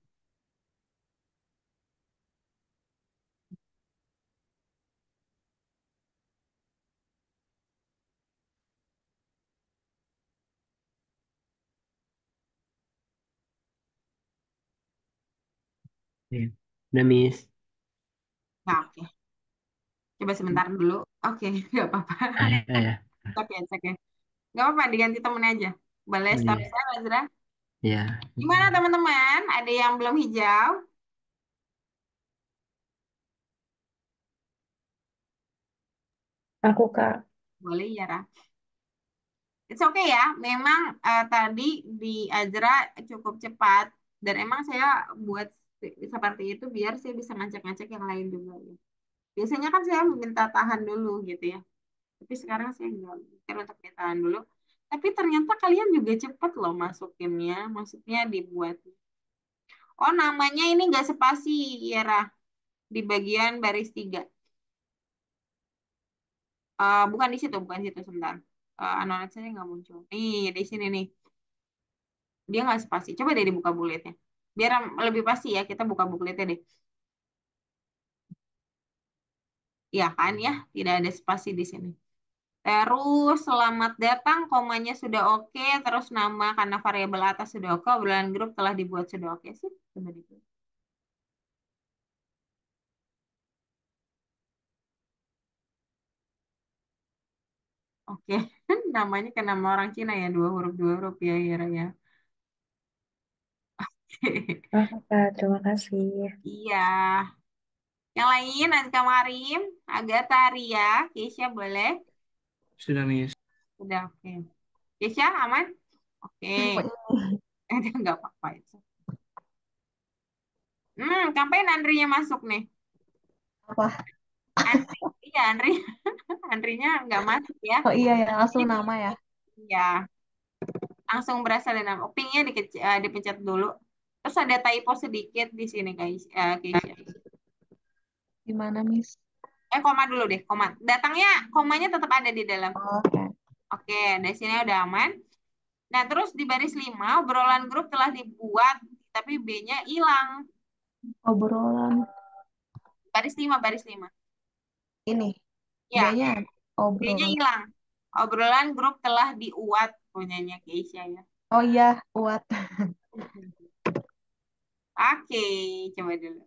Iya. Udah, Miss. Nah, oke. Coba sebentar dulu. Oke, nggak apa-apa. Ah, ya, ya. Cek ya, cek ya. Nggak apa-apa, diganti temen aja. Boleh Oh stop iya. share, Azra. Iya. Gimana teman-teman? Ada yang belum hijau? Aku Kak. Boleh ya, Ra. It's okay ya. Memang tadi di Azra cukup cepat. Dan emang saya buat seperti itu biar saya bisa ngecek-ngecek yang lain juga ya. Biasanya kan saya minta tahan dulu gitu ya. Tapi sekarang saya nggak mikir untuk ditahan dulu. Tapi ternyata kalian juga cepat loh masukinnya. Maksudnya dibuat. Oh, namanya ini nggak spasi, ya, Ra. di bagian baris 3. Bukan di situ, bukan di situ sebentar. Acknowledge saya nggak muncul. Nih, di sini nih. Dia nggak spasi. Coba deh dibuka buletnya. Biar lebih pasti ya, kita buka buletnya deh. Iya kan ya, tidak ada spasi di sini. Terus selamat datang, komanya sudah oke, terus nama karena variabel atas sudah oke, obrolan grup telah dibuat sudah oke sih. Coba deh. Oke, namanya kan nama orang Cina ya, dua huruf ya, ya, ya. Oh, Kak, terima kasih. Iya. Yang lain, Nazka Marim, Agatha, Ria, Keisha boleh? Sudah, Miss. Sudah, oke. Keisha aman? Oke. Nggak apa-apa itu. Kapan Andrinya masuk nih? Apa? Andri, iya Andri, Andrinya nggak masuk ya. Oh iya ya, langsung Ini nama ya. ya langsung berasal dari nama. Pingnya dipencet dulu. Terus ada typo sedikit di sini guys, Keisha. Di mana, Miss? Koma dulu deh, koma. Datangnya, komanya tetap ada di dalam. Oke. Oke, dari sini udah aman. Nah, terus di baris 5, obrolan grup telah dibuat, tapi B-nya hilang. Obrolan Baris 5, baris 5. ini. Ya, B-nya B-nya obrolan. hilang. Obrolan grup telah diuat punyanya Keisha ya. Oh iya, uat. Oke, coba dulu.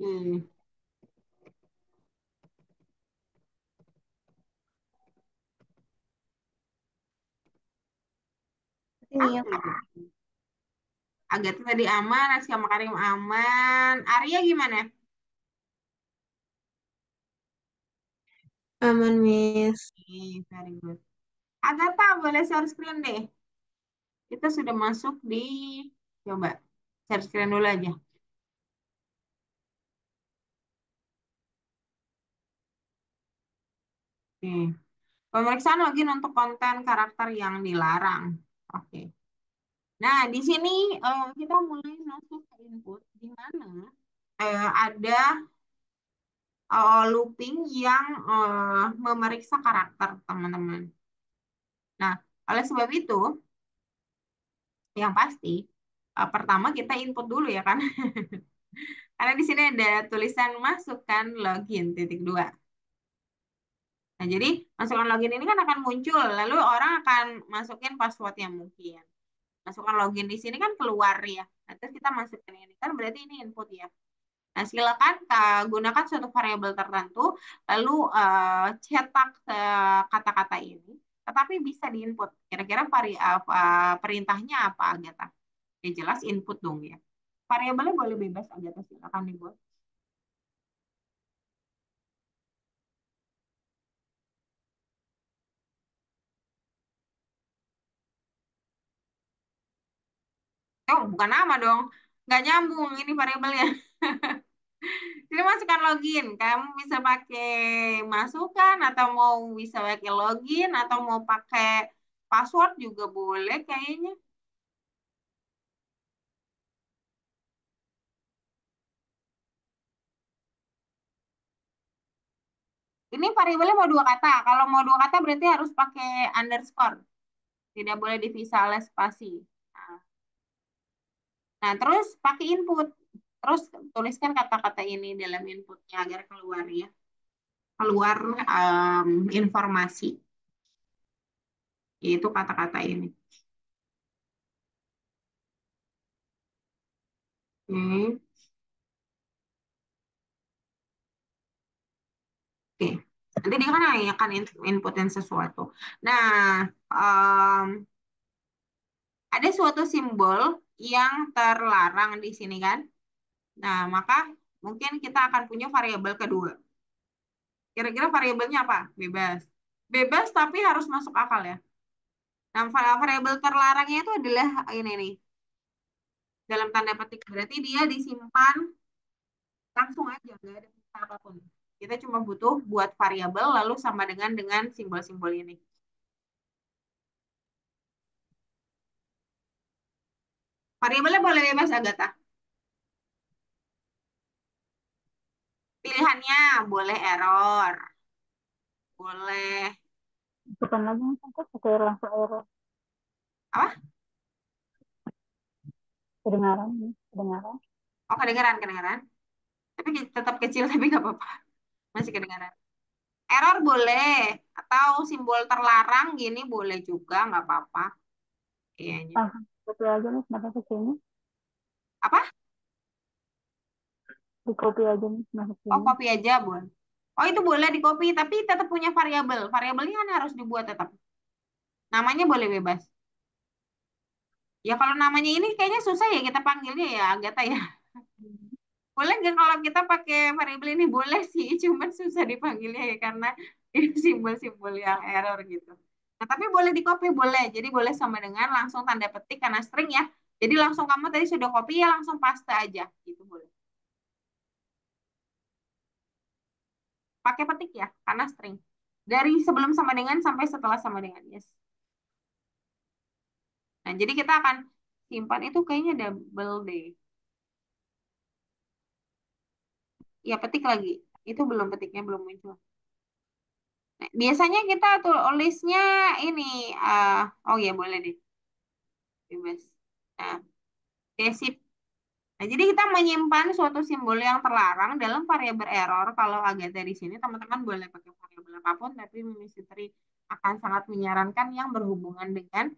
Hmm. Ini ya. Oke. Agatha tadi aman, Aska Makarim aman. Arya gimana? Aman, Miss. Very good. Agatha boleh share screen deh. Kita sudah masuk di, coba share screen dulu aja. Oke. Pemeriksaan login untuk konten karakter yang dilarang. Oke. Nah, di sini kita mulai masuk ke input di mana ada looping yang memeriksa karakter teman-teman. Nah, oleh sebab itu, yang pasti pertama kita input dulu ya kan. Karena di sini ada tulisan masukkan login titik dua. Nah, jadi masukkan login ini kan akan muncul, lalu orang akan masukin password yang mungkin. Masukkan login di sini kan keluar ya. Nah, terus kita masukin ini kan berarti ini input ya. Nah, silakan gunakan suatu variabel tertentu, lalu cetak kata-kata ini, tetapi bisa diinput. Kira-kira perintahnya apa, Agatha? Ya jelas input dong ya. Variabelnya boleh bebas, Agatha silakan dibuat. Oh, bukan nama dong. Nggak nyambung ini variabelnya. Jadi masukkan login. Kamu bisa pakai masukan atau mau bisa pakai login atau mau pakai password juga boleh kayaknya. Ini variabelnya mau dua kata. Kalau mau dua kata berarti harus pakai underscore. Tidak boleh divisa oleh spasi. Nah, terus pakai input. Terus tuliskan kata-kata ini dalam inputnya agar keluar ya. Keluar informasi. Yaitu kata-kata ini. Oke. Oke. Nanti dia kan akan inputin sesuatu. Nah, ada suatu simbol yang terlarang di sini kan. Nah, maka mungkin kita akan punya variabel kedua. Kira-kira variabelnya apa? Bebas. Bebas tapi harus masuk akal ya. Nah, variabel terlarangnya itu adalah ini nih. Dalam tanda petik berarti dia disimpan langsung aja, nggak ada perintah apapun. Kita cuma butuh buat variabel lalu sama dengan simbol-simbol ini. Variabelnya boleh bebas, Agatha. Pilihannya boleh error, boleh Bukan lagi kan pakai langsung error. apa? Kedengaran, kedengaran. Oh, kedengeran, kedengeran. Tapi tetap kecil, tapi nggak apa-apa. Masih kedengaran. Error boleh, atau simbol terlarang gini boleh juga, nggak apa-apa. Kayaknya. Langsung copy aja nih, masuk ke sini. Apa? Di copy aja nih, masuk Oh, sini. copy aja, Bun. Oh, itu boleh di copy, tapi tetap punya variabel. Variabelnya kan harus dibuat tetap. Namanya boleh bebas. Ya, kalau namanya ini kayaknya susah ya kita panggilnya ya, Agatha ya. Boleh nggak kalau kita pakai variabel ini? Boleh sih, cuman susah dipanggilnya ya karena ini simbol-simbol yang error gitu. Nah, tapi boleh di copy, boleh. Jadi boleh sama dengan langsung tanda petik karena string ya. Jadi langsung kamu tadi sudah copy ya langsung paste aja gitu boleh. Pakai petik ya karena string. Dari sebelum sama dengan sampai setelah sama dengan, yes. Nah, jadi kita akan simpan itu kayaknya double D. Ya, petik lagi. Itu belum petiknya belum muncul. Nah, biasanya kita tulisnya ini, oh ya boleh deh, bebas. Nah, oke, sip. Nah, jadi kita menyimpan suatu simbol yang terlarang dalam variabel error. Kalau agak dari sini, teman-teman boleh pakai variabel apapun, tapi Miss Fitri akan sangat menyarankan yang berhubungan dengan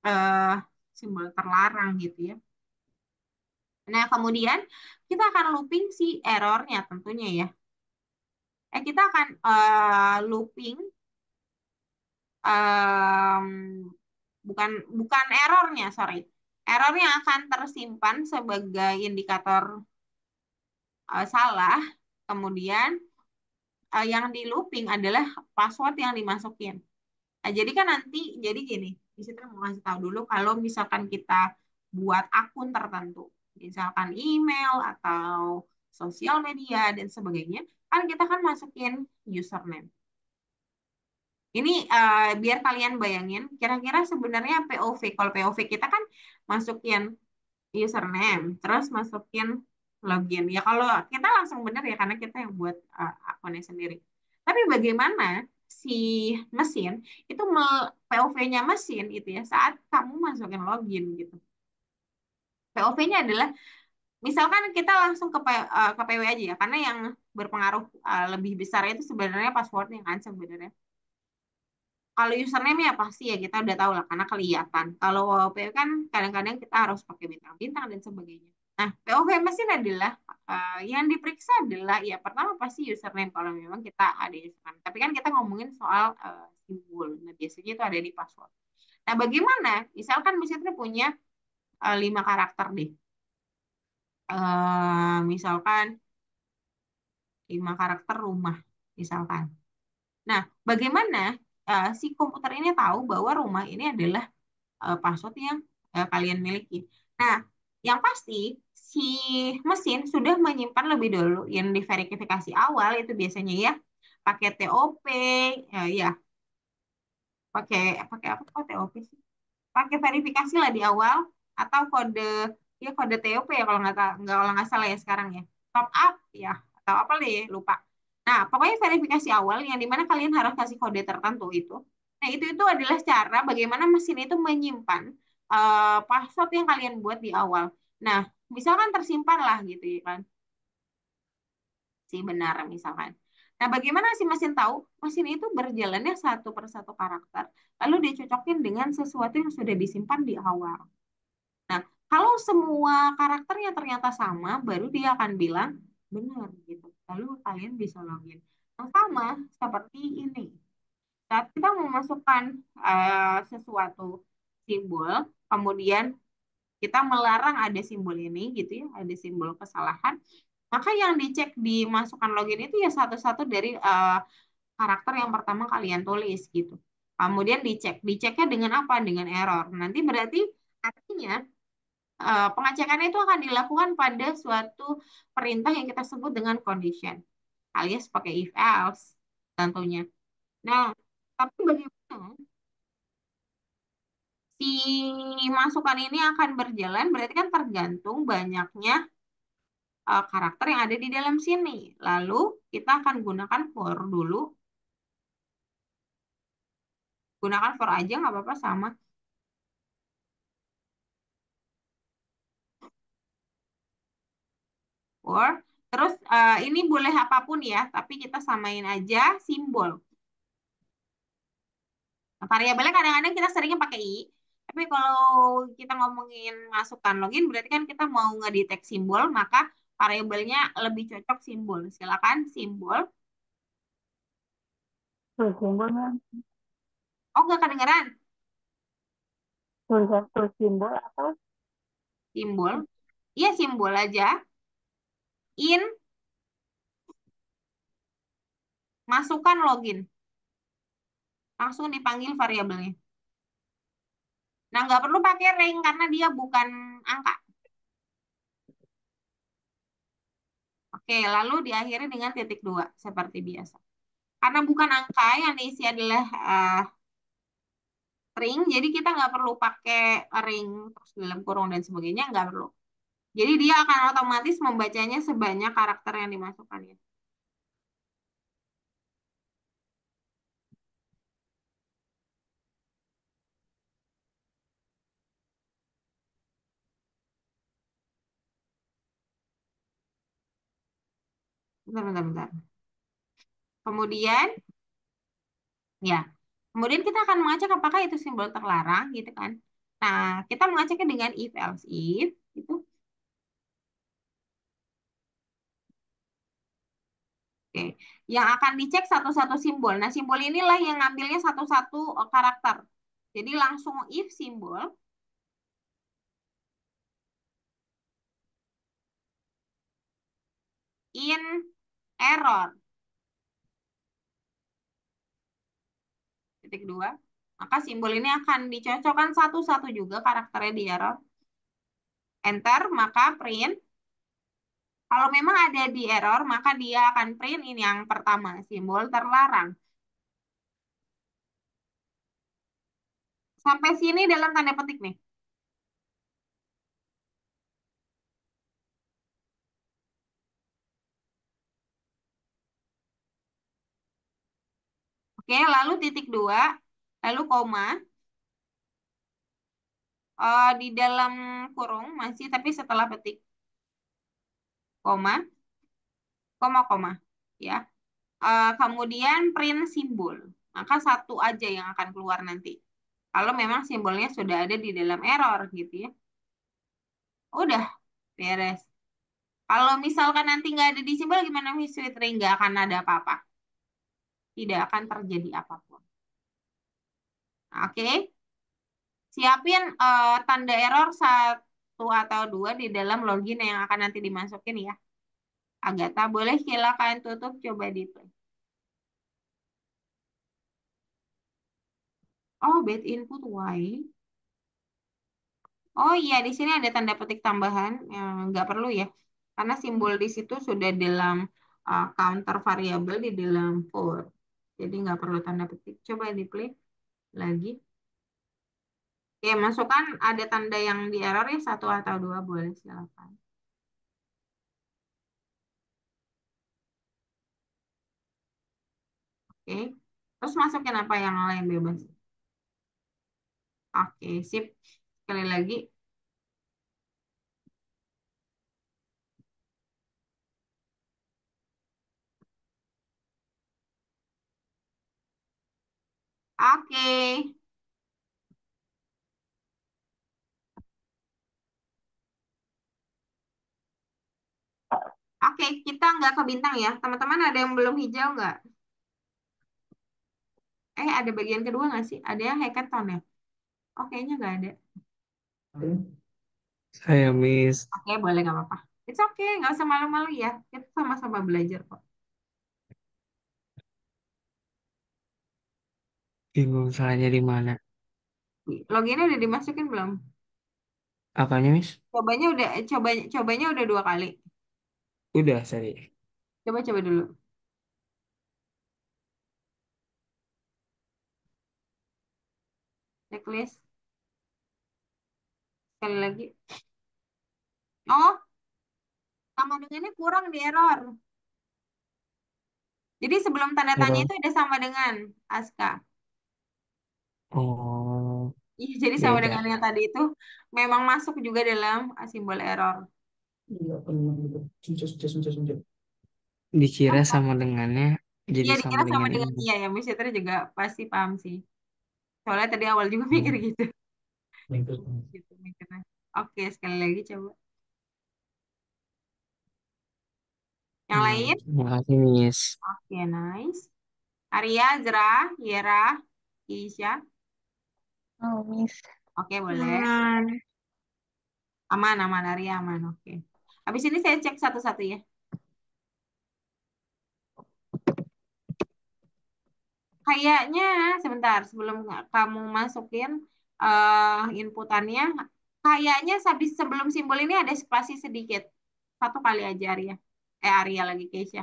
eh, simbol terlarang gitu ya. Nah, kemudian kita akan looping si errornya tentunya ya. Kita akan looping em, bukan bukan errornya, sorry. Errornya akan tersimpan sebagai indikator salah. Kemudian yang di looping adalah password yang dimasukin. Nah, jadi kan nanti jadi gini, di situ mau kasih tahu dulu kalau misalkan kita buat akun tertentu, misalkan email atau sosial media dan sebagainya, kan kita kan masukin username. Ini biar kalian bayangin, kira-kira sebenarnya POV. Kalau POV kita kan masukin username, terus masukin login. Ya kalau kita langsung bener ya karena kita yang buat akunnya sendiri. Tapi bagaimana si mesin itu POV-nya mesin itu ya saat kamu masukin login gitu. POV-nya adalah misalkan kita langsung ke PW aja ya karena yang berpengaruh lebih besar itu sebenarnya passwordnya kan sebenarnya. Kalau username ya pasti ya kita udah tahu lah karena kelihatan. Kalau WP kan kadang-kadang kita harus pakai bintang-bintang dan sebagainya. Nah, POV mesin adalah yang diperiksa adalah ya pertama pasti username kalau memang kita ada username. Tapi kan kita ngomongin soal simbol. Nah, biasanya itu ada di password. Nah, bagaimana? Misalkan misalnya punya 5 karakter deh. Misalkan 5 karakter rumah, misalkan. Nah, bagaimana si komputer ini tahu bahwa rumah ini adalah password yang kalian miliki. Nah, yang pasti si mesin sudah menyimpan lebih dulu yang diverifikasi awal itu biasanya ya pakai TOP ya pakai pakai apa kok TOP sih? Pakai verifikasi lah di awal atau kode ya kode TOP ya kalau nggak salah ya sekarang ya top up ya atau apa deh lupa. Nah, pokoknya verifikasi awal yang dimana kalian harus kasih kode tertentu itu. Nah, itu adalah cara bagaimana mesin itu menyimpan password yang kalian buat di awal. Nah, misalkan tersimpan lah gitu ya kan, si benar misalkan. Nah, bagaimana si mesin tahu mesin itu berjalannya satu persatu karakter, lalu dicocokin dengan sesuatu yang sudah disimpan di awal. Nah, kalau semua karakternya ternyata sama, baru dia akan bilang benar gitu. Lalu kalian bisa login. Yang sama seperti ini. Saat kita memasukkan sesuatu simbol, kemudian kita melarang ada simbol ini gitu ya, ada simbol kesalahan, maka yang dicek di masukan login itu ya satu-satu dari karakter yang pertama kalian tulis gitu. Kemudian diceknya dengan apa? Dengan error. Nanti berarti artinya pengecekannya itu akan dilakukan pada suatu perintah yang kita sebut dengan condition, alias pakai if else tentunya. Nah, tapi bagaimana Si masukan ini akan berjalan berarti kan tergantung banyaknya karakter yang ada di dalam sini. Lalu kita akan gunakan for dulu. Gunakan for aja nggak apa-apa sama. For. Terus ini boleh apapun ya, tapi kita samain aja simbol. Nah, variabelnya kadang-kadang kita seringnya pakai i. Tapi kalau kita ngomongin masukan login, berarti kan kita mau ngedetect simbol, maka variabelnya lebih cocok simbol. Silakan simbol. Tulis simbolnya, Oh, nggak kedengeran. tulis simbol atau Simbol. Iya, simbol aja. In, masukkan login. Langsung dipanggil variabelnya. Nah, nggak perlu pakai ring karena dia bukan angka. Oke, lalu diakhiri dengan titik dua, seperti biasa. Karena bukan angka, yang diisi adalah ring, jadi kita nggak perlu pakai ring terus dalam kurung dan sebagainya, nggak perlu. Jadi dia akan otomatis membacanya sebanyak karakter yang dimasukkan ya. Bentar, bentar, bentar. Kemudian, ya, kemudian kita akan mengecek apakah itu simbol terlarang gitu kan. Nah, kita mengeceknya dengan if else if itu. Oke, yang akan dicek satu-satu simbol. Nah, simbol inilah yang ngambilnya satu-satu karakter. Jadi langsung if simbol in error titik dua. Maka simbol ini akan dicocokkan satu-satu juga karakternya di error. Enter, maka print. Kalau memang ada di error, maka dia akan print ini yang pertama, simbol terlarang. Sampai sini dalam tanda petik nih. Oke, lalu titik dua, lalu koma. Di dalam kurung masih, tapi setelah petik koma, koma, ya. Kemudian print simbol. Maka satu aja yang akan keluar nanti. Kalau memang simbolnya sudah ada di dalam error gitu ya. Udah, beres. Kalau misalkan nanti nggak ada di simbol, gimana Miss Fitri? Nggak akan ada apa-apa. Tidak akan terjadi apapun. Oke, siapin tanda error satu atau dua di dalam login yang akan nanti dimasukin ya. Agatha, boleh silakan tutup, coba di play. Oh, bad input, why? Oh iya, di sini ada tanda petik tambahan yang nggak perlu ya, karena simbol di situ sudah dalam counter variabel di dalam for. Jadi nggak perlu tanda petik. Coba di play lagi. Oke, masukkan ada tanda yang di error ya, satu atau dua boleh silakan. Oke, terus masukin apa yang lain bebas. Oke, sip. Sekali lagi. Oke. Oke, kita nggak ke bintang ya. Teman-teman ada yang belum hijau nggak? Ada bagian kedua nggak sih? Ada yang hackathon ya? Oh, kayaknya nggak ada. Saya Miss. Oke, boleh nggak apa-apa. It's okay, nggak usah malu-malu ya. Kita sama-sama belajar kok. Bingung salahnya di mana? Loginnya udah dimasukin belum? Apanya, Miss? Cobanya udah dua kali. Udah, tadi. Coba dulu. Checklist. sekali lagi. Oh, sama dengannya kurang di error. Jadi sebelum tanda tanya Error. itu ada sama dengan Aska. Oh, Iya, jadi sama dengan beda. yang tadi itu memang masuk juga dalam simbol error. Dikira Oh, sama dengannya jadi iya sama dikira sama dengan dengan ini. iya ya, Miss Citra juga pasti paham sih. Soalnya tadi awal juga mikir Hmm. gitu. Gitu mikirnya. Oke, sekali lagi coba. Yang lain? Terima kasih, Miss. Oke, nice. Arya, Zra, Yera, Isya. Oh, Miss. Oke, boleh. Aman. Aman, aman, Arya aman. Oke. Habis ini saya cek satu-satu ya. Kayaknya sebentar sebelum kamu masukin inputannya, kayaknya habis sebelum simbol ini ada spasi sedikit. Satu kali aja Arya. Arya lagi Keisha.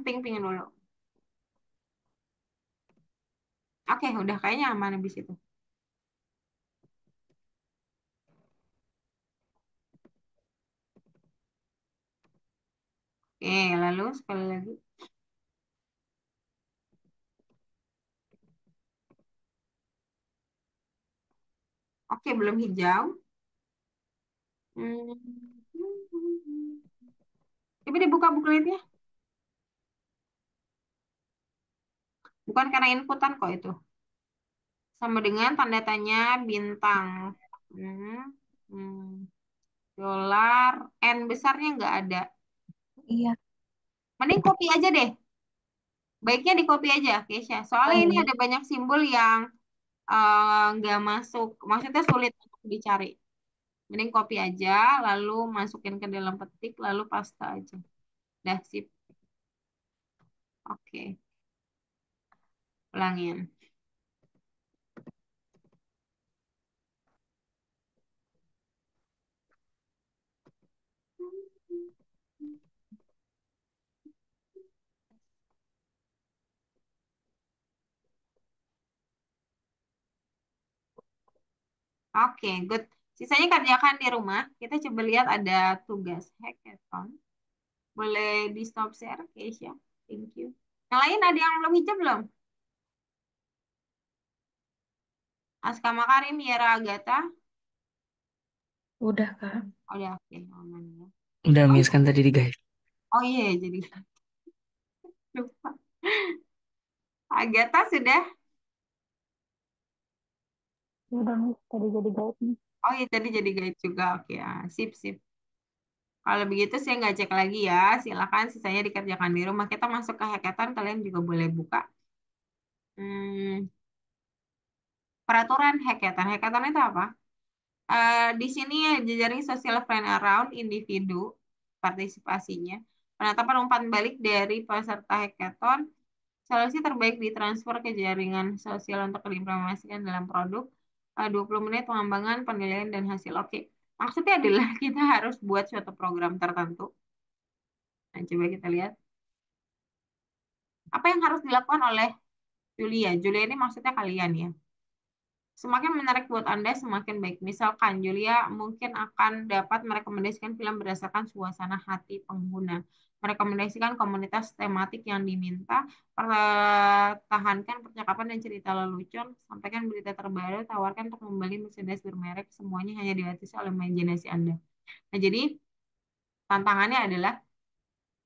Ping dulu. Oke, udah kayaknya aman habis itu. Oke, lalu sekali lagi. Oke, belum hijau. Hmm. Coba dibuka bukletnya. Bukan karena inputan kok itu. Sama dengan tanda tanya bintang. Hmm. Hmm. Dolar. N besarnya nggak ada. Iya. Mending copy aja deh. Baiknya di copy aja, Keisha. Oh, Soalnya ini iya. ada banyak simbol yang nggak masuk. Maksudnya sulit untuk dicari. Mending copy aja, lalu masukin ke dalam petik, lalu paste aja. Dah, sip. Oke, ulangin. Oke, good. Sisanya kerjakan di rumah. Kita coba lihat ada tugas hackathon. Boleh di stop share, Keisha. Thank you. Yang lain ada yang belum hijab belum? Aska Makarim, Yera Agatha. Udah, Kak. Oh ya, oke, aman ya. Udah, Oh, Miss, kan tadi di guide. oh iya, jadi lupa. Agatha sudah. Ya udah Miss, tadi jadi guide nih. Oh iya, tadi jadi guide juga. Oke, ya. Sip, sip. Kalau begitu saya nggak cek lagi ya. Silakan sisanya dikerjakan di rumah. Kita masuk ke hackathon. Kalian juga boleh buka. Hmm, peraturan hackathon. Hackathon itu apa? Di sini jejaring social friend around individu partisipasinya. Penetapan umpan balik dari peserta hackathon. Solusi terbaik ditransfer ke jaringan sosial untuk diimplementasikan dalam produk. 20 menit pengembangan, penilaian, dan hasil. Oke. Maksudnya adalah kita harus buat suatu program tertentu. Nah, coba kita lihat. Apa yang harus dilakukan oleh Julia? Julia ini maksudnya kalian ya. Semakin menarik buat Anda, semakin baik. Misalkan Julia mungkin akan dapat merekomendasikan film berdasarkan suasana hati pengguna. Merekomendasikan komunitas tematik yang diminta, pertahankan percakapan dan cerita lelucon, sampaikan berita terbaru, tawarkan untuk membeli merchandise bermerek, semuanya hanya dibatasi oleh imajinasi Anda. Nah, jadi tantangannya adalah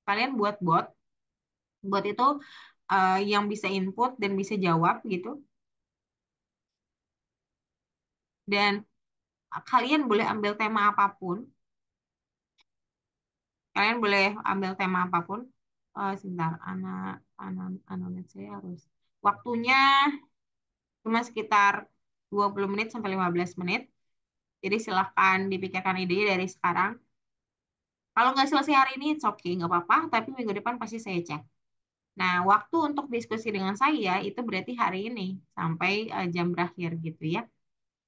kalian buat bot. Bot itu yang bisa input dan bisa jawab gitu. Dan kalian boleh ambil tema apapun. Kalian boleh ambil tema apapun. Sebentar, anak saya harus. Waktunya cuma sekitar 20 menit sampai 15 menit. Jadi silahkan dipikirkan ide dari sekarang. Kalau nggak selesai hari ini, it's okay, nggak apa-apa. Tapi minggu depan pasti saya cek. Nah, waktu untuk diskusi dengan saya itu berarti hari ini sampai jam berakhir gitu ya.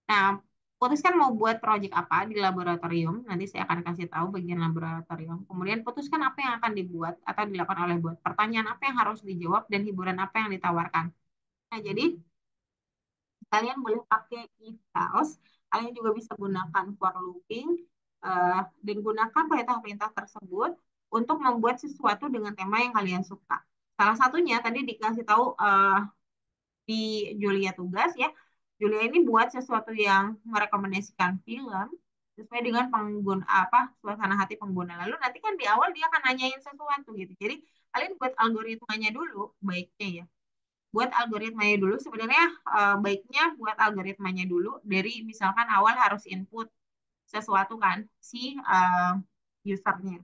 Nah, putuskan mau buat project apa di laboratorium. Nanti saya akan kasih tahu bagian laboratorium. Kemudian putuskan apa yang akan dibuat atau dilakukan oleh buat. Pertanyaan apa yang harus dijawab dan hiburan apa yang ditawarkan. Nah, jadi kalian boleh pakai e-house Kalian juga bisa gunakan for looping dan gunakan perintah-perintah tersebut untuk membuat sesuatu dengan tema yang kalian suka. Salah satunya tadi dikasih tahu di Julia tugas ya. Julia ini buat sesuatu yang merekomendasikan film sesuai dengan pengguna apa suasana hati pengguna. Lalu nanti kan di awal dia akan nanyain sesuatu gitu. Jadi kalian buat algoritmanya dulu baiknya ya. Buat algoritmanya dulu sebenarnya baiknya buat algoritmanya dulu dari misalkan awal harus input sesuatu kan si usernya.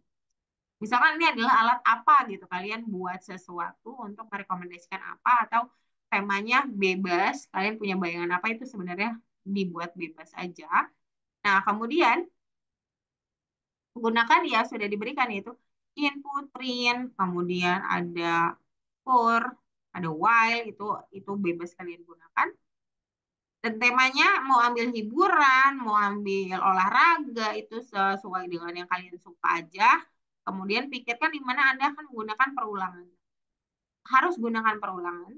Misalkan ini adalah alat apa gitu, kalian buat sesuatu untuk merekomendasikan apa atau temanya bebas, kalian punya bayangan apa itu sebenarnya dibuat bebas aja. Nah, kemudian gunakan ya sudah diberikan yaitu input, print, kemudian ada for, ada while itu bebas kalian gunakan. Dan temanya mau ambil hiburan, mau ambil olahraga, itu sesuai dengan yang kalian suka aja. Kemudian pikirkan di mana Anda akan menggunakan perulangan. Harus gunakan perulangan.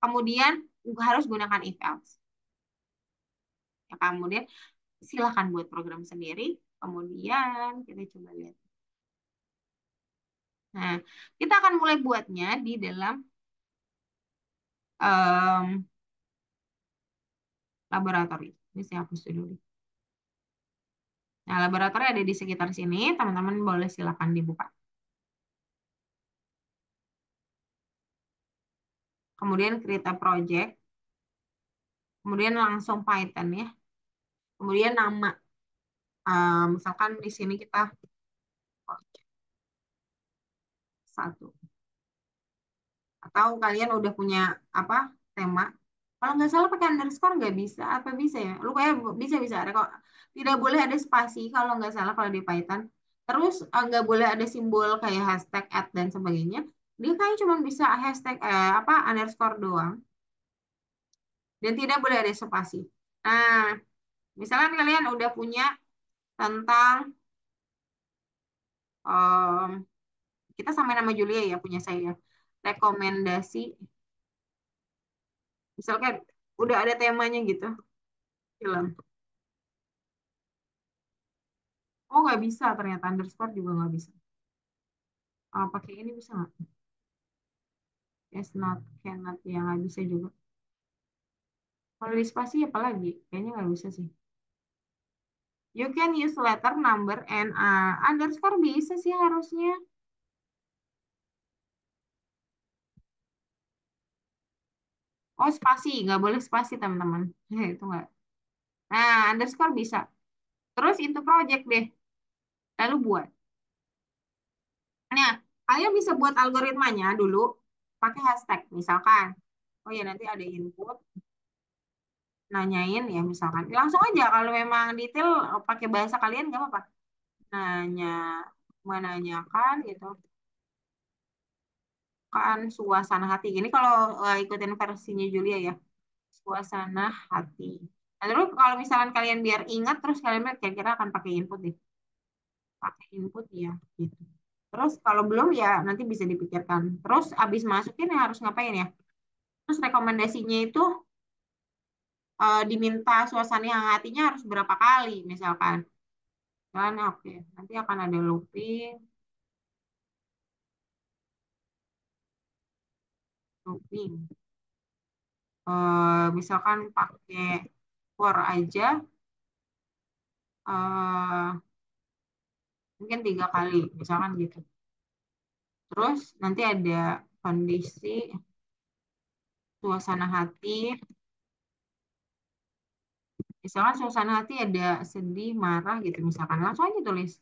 Kemudian harus gunakan if else. Ya, kemudian silakan buat program sendiri. Kemudian kita coba lihat. Nah, kita akan mulai buatnya di dalam um, laboratori. Ini saya hapus dulu. Nah, laboratori ada di sekitar sini. Teman-teman boleh silakan dibuka. Kemudian create a project. Kemudian langsung Python ya. Kemudian nama. Misalkan di sini kita project 1. Atau kalian udah punya apa tema. Kalau nggak salah pakai underscore nggak bisa. Apa bisa ya? Lu kayak bisa ada kok. Tidak boleh ada spasi kalau nggak salah kalau di Python. Terus nggak boleh ada simbol kayak hashtag, @ dan sebagainya. Dia kayak cuma bisa hashtag apa underscore doang. Dan tidak boleh ada spasi. Nah, misalkan kalian udah punya tentang kita sama nama Julia ya punya saya rekomendasi misalkan udah ada temanya gitu film. Oh nggak bisa ternyata underscore juga nggak bisa. Pakai ini bisa nggak? Yes not cannot ya nggak bisa juga. Kalau di spasi apa lagi? Kayaknya nggak bisa sih. You can use letter, number, and underscore bisa sih harusnya. Oh spasi nggak boleh spasi teman-teman. Itu nggak. Nah underscore bisa. Terus into project deh. Lalu buat. Nah, kalian bisa buat algoritmanya dulu pakai hashtag. Misalkan, oh ya nanti ada input, nanyain ya misalkan. Langsung aja kalau memang detail pakai bahasa kalian nggak apa-apa. Nanya, menanyakan gitu kan suasana hati. Ini kalau ikutin versinya Julia ya, suasana hati. Nah, terus kalau misalkan kalian biar ingat terus kalian kira-kira akan pakai input deh. Pakai input ya gitu. Terus kalau belum ya nanti bisa dipikirkan. Terus abis masukin ya harus ngapain ya? Terus rekomendasinya itu diminta suasana yang hatinya harus berapa kali misalkan. Dan oke, nanti akan ada looping, looping. Misalkan pakai for aja, mungkin 3 kali, misalkan gitu. Terus nanti ada kondisi suasana hati. Misalkan suasana hati ada sedih, marah gitu misalkan. Langsung aja tulis.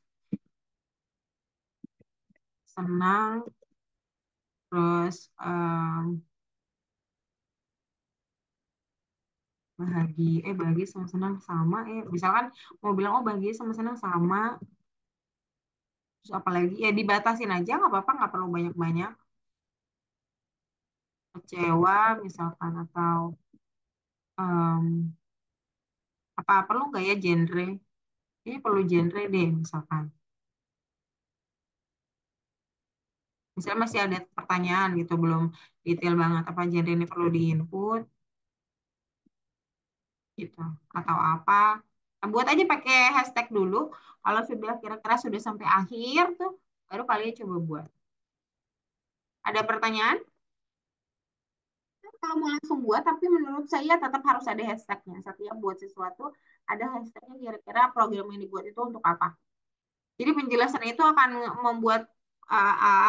Senang, terus bahagia sama senang sama misalkan mau bilang oh bahagia sama senang sama terus apalagi ya dibatasin aja nggak apa-apa nggak perlu banyak-banyak kecewa misalkan atau em, apa perlu nggak ya genre ini perlu genre deh misalnya masih ada pertanyaan gitu belum detail banget apa genre ini perlu diinput gitu atau apa. Nah, buat aja pakai hashtag dulu. Kalau sudah kira-kira sudah sampai akhir tuh, baru kalian coba buat. Ada pertanyaan? Kalau mau langsung buat, tapi menurut saya tetap harus ada hashtagnya. Setiap buat sesuatu, ada hashtagnya kira-kira program yang dibuat itu untuk apa. Jadi penjelasan itu akan membuat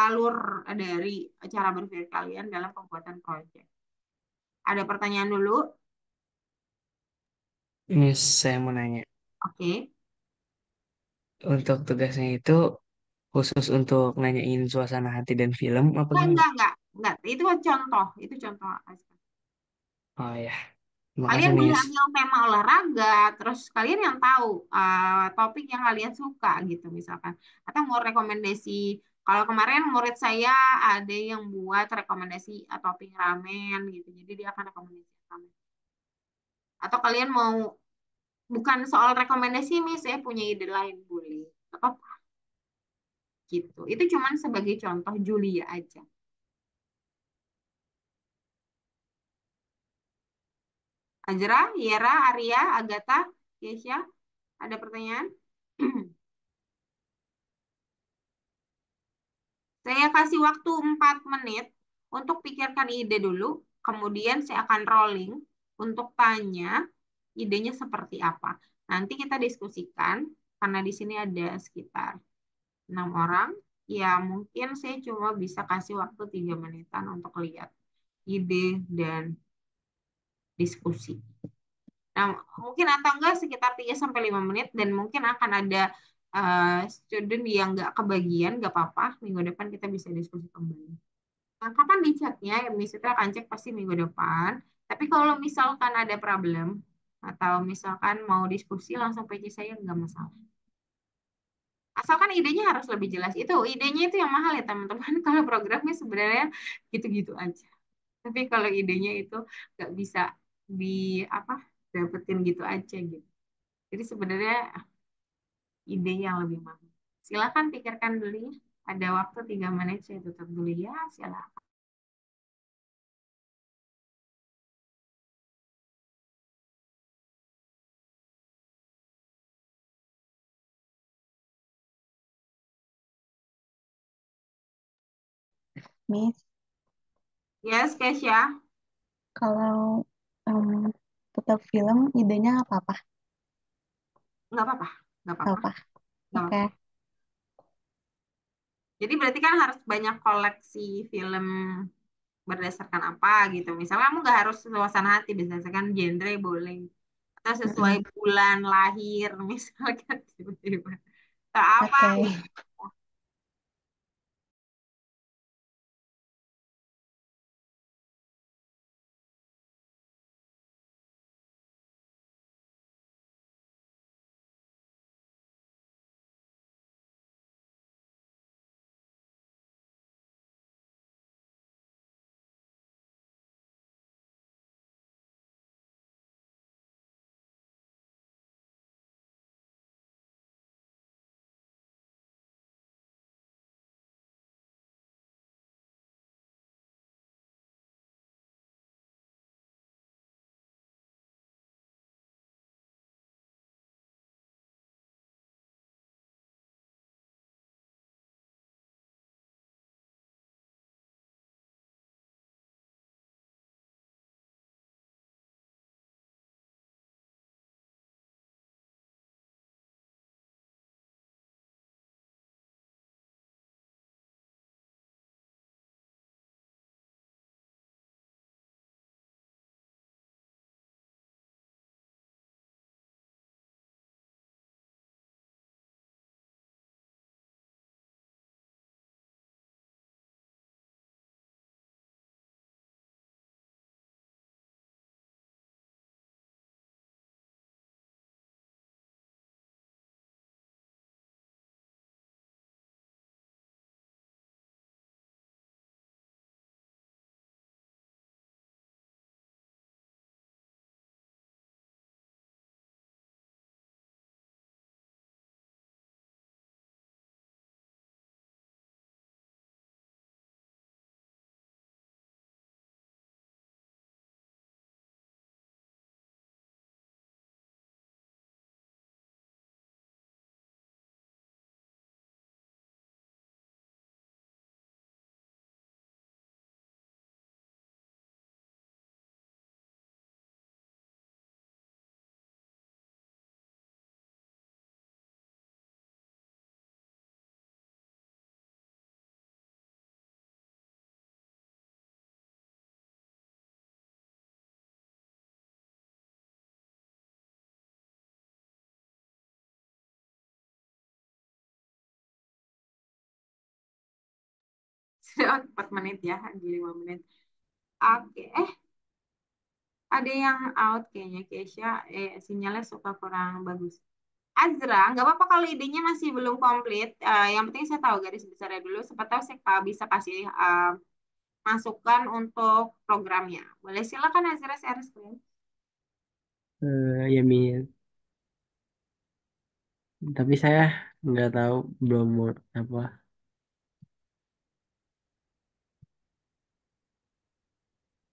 alur dari cara berpikir kalian dalam pembuatan proyek. Ada pertanyaan dulu? Miss, saya mau nanya. Oke. Untuk tugasnya itu khusus untuk nanyain suasana hati dan film apa gimana? Enggak. Itu contoh aja. Oh ya, terima kasih Kalian boleh Miss. ambil tema olahraga, terus kalian yang tahu topik yang kalian suka gitu misalkan. Atau mau rekomendasi, kalau kemarin murid saya ada yang buat rekomendasi topik ramen gitu. Jadi dia akan rekomendasi ramen. Atau kalian mau bukan soal rekomendasi, Miss, saya punya ide lain boleh. Apa gitu. Itu cuman sebagai contoh Julia aja. Azra, Yera, Arya, Agatha, Keisha, ada pertanyaan? Saya kasih waktu 4 menit untuk pikirkan ide dulu, kemudian saya akan rolling untuk tanya idenya seperti apa. Nanti kita diskusikan, karena di sini ada sekitar 6 orang, ya mungkin saya cuma bisa kasih waktu 3 menitan untuk lihat ide dan diskusi. Nah, mungkin atau enggak sekitar 3 sampai 5 menit dan mungkin akan ada student yang nggak kebagian, nggak apa-apa. Minggu depan kita bisa diskusi kembali. Nah, kapan di chatnya? Ya, Miss itu akan cek pasti minggu depan. Tapi kalau misalkan ada problem atau misalkan mau diskusi langsung PC saya nggak masalah. Asalkan idenya harus lebih jelas. Itu idenya itu yang mahal ya teman-teman. Kalau programnya sebenarnya gitu-gitu aja. Tapi kalau idenya itu nggak bisa di apa dapetin gitu aja gitu. Jadi sebenarnya idenya yang lebih mahal. Silakan pikirkan dulu ya. Ada waktu 3 menit saya tutup dulu ya. Silakan. Miss, Yes, Kesya. kalau em, tetap film, idenya apa-apa? Nggak apa-apa. Nggak apa-apa. Apa? Nggak Oke. apa-apa. Jadi berarti kan harus banyak koleksi film berdasarkan apa gitu. Misalnya kamu nggak harus suasana hati, berdasarkan genre boleh. Atau sesuai Mm-mm. bulan lahir misalkan tiba-tiba. Atau apa Oke. gitu. Sudah 4 menit ya, lagi 5 menit. Oke, ada yang out kayaknya Keisha, sinyalnya suka kurang bagus. Azra, nggak apa-apa kalau idenya masih belum komplit. Yang penting saya tahu garis besarnya dulu. Siapa tahu saya bisa kasih masukan untuk programnya. Boleh silakan Azra share screen. Ya Miss, tapi saya nggak tahu, belum mau apa.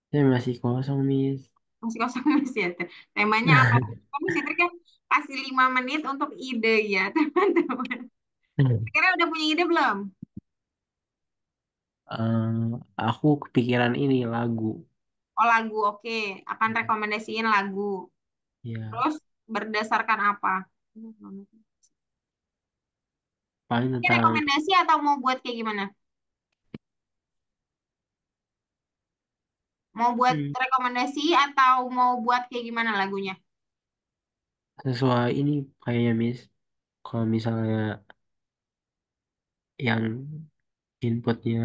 Saya masih kosong Miss. Masih kosong Miss ya. Temanya apa? Kamu Sitri kan kasih 5 menit untuk ide ya, teman-teman. Kira udah punya ide belum? Aku kepikiran ini lagu. Oh lagu, oke. Akan rekomendasiin lagu. Ya, Terus berdasarkan apa? paling Ini tentang rekomendasi atau mau buat kayak gimana? Mau buat hmm, rekomendasi atau mau buat kayak gimana lagunya? sesuai ini kayaknya Miss. Kalau misalnya yang inputnya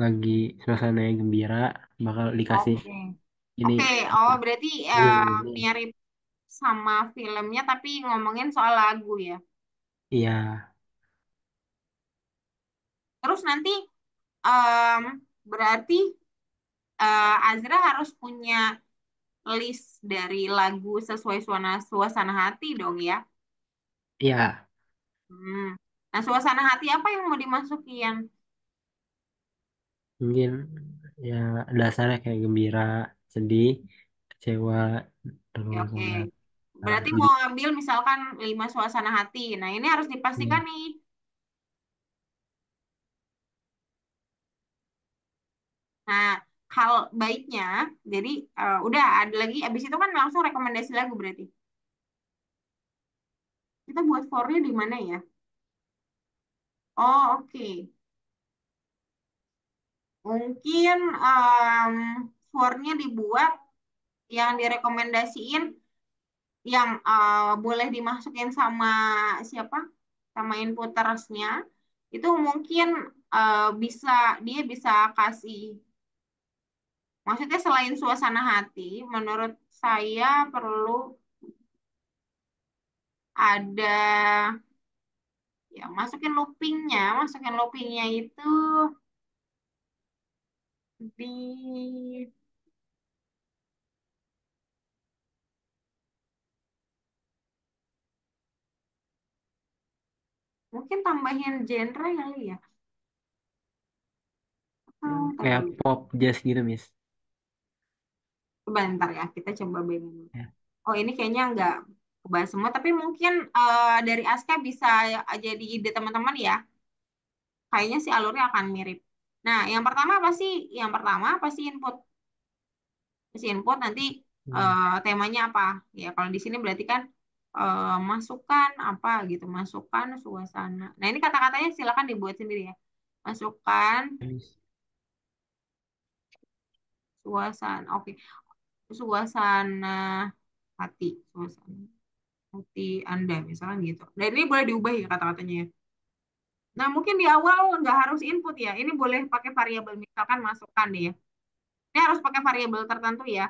lagi suasana yang gembira, bakal dikasih Oke. ini. Oke, oh berarti Ini. mirip sama filmnya tapi ngomongin soal lagu ya. Iya, Terus nanti em, berarti Azra harus punya list dari lagu sesuai suasana hati dong ya. iya. Hmm. Nah, suasana hati apa yang mau dimasukin? Mungkin ya dasarnya kayak gembira, sedih, kecewa, Ya, terus oke. Berarti sedih. mau ambil misalkan 5 suasana hati. Nah, ini harus dipastikan nih. Nah, hal baiknya, jadi udah ada lagi, abis itu kan langsung rekomendasi lagu berarti. Kita buat fornya di mana ya? Oh, oke. Mungkin fornya dibuat yang direkomendasiin, yang boleh dimasukin sama siapa? Sama inputersnya. Itu mungkin bisa, dia bisa kasih, maksudnya selain suasana hati, menurut saya perlu ada, ya masukin loopingnya itu di, mungkin tambahin genre kali ya. Ntar Kayak dulu. pop jazz gitu, Miss. Bentar ya, kita coba bayangin. Ya. Oh, ini kayaknya nggak kebahas semua, tapi mungkin dari Aska bisa jadi ide teman-teman ya. Kayaknya sih alurnya akan mirip. Nah, yang pertama apa sih? Yang pertama pasti input. Pasti input nanti Hmm. temanya apa? Ya, kalau di sini berarti kan masukan apa gitu, masukan suasana. Nah, ini kata-katanya silakan dibuat sendiri ya. Masukan Miss. suasana. Oke, suasana hati, suasana hati Anda misalkan gitu. Dan ini boleh diubah ya kata-katanya ya. Nah, mungkin di awal nggak harus input ya. Ini boleh pakai variabel, misalkan masukkan deh ya. Ini harus pakai variabel tertentu ya.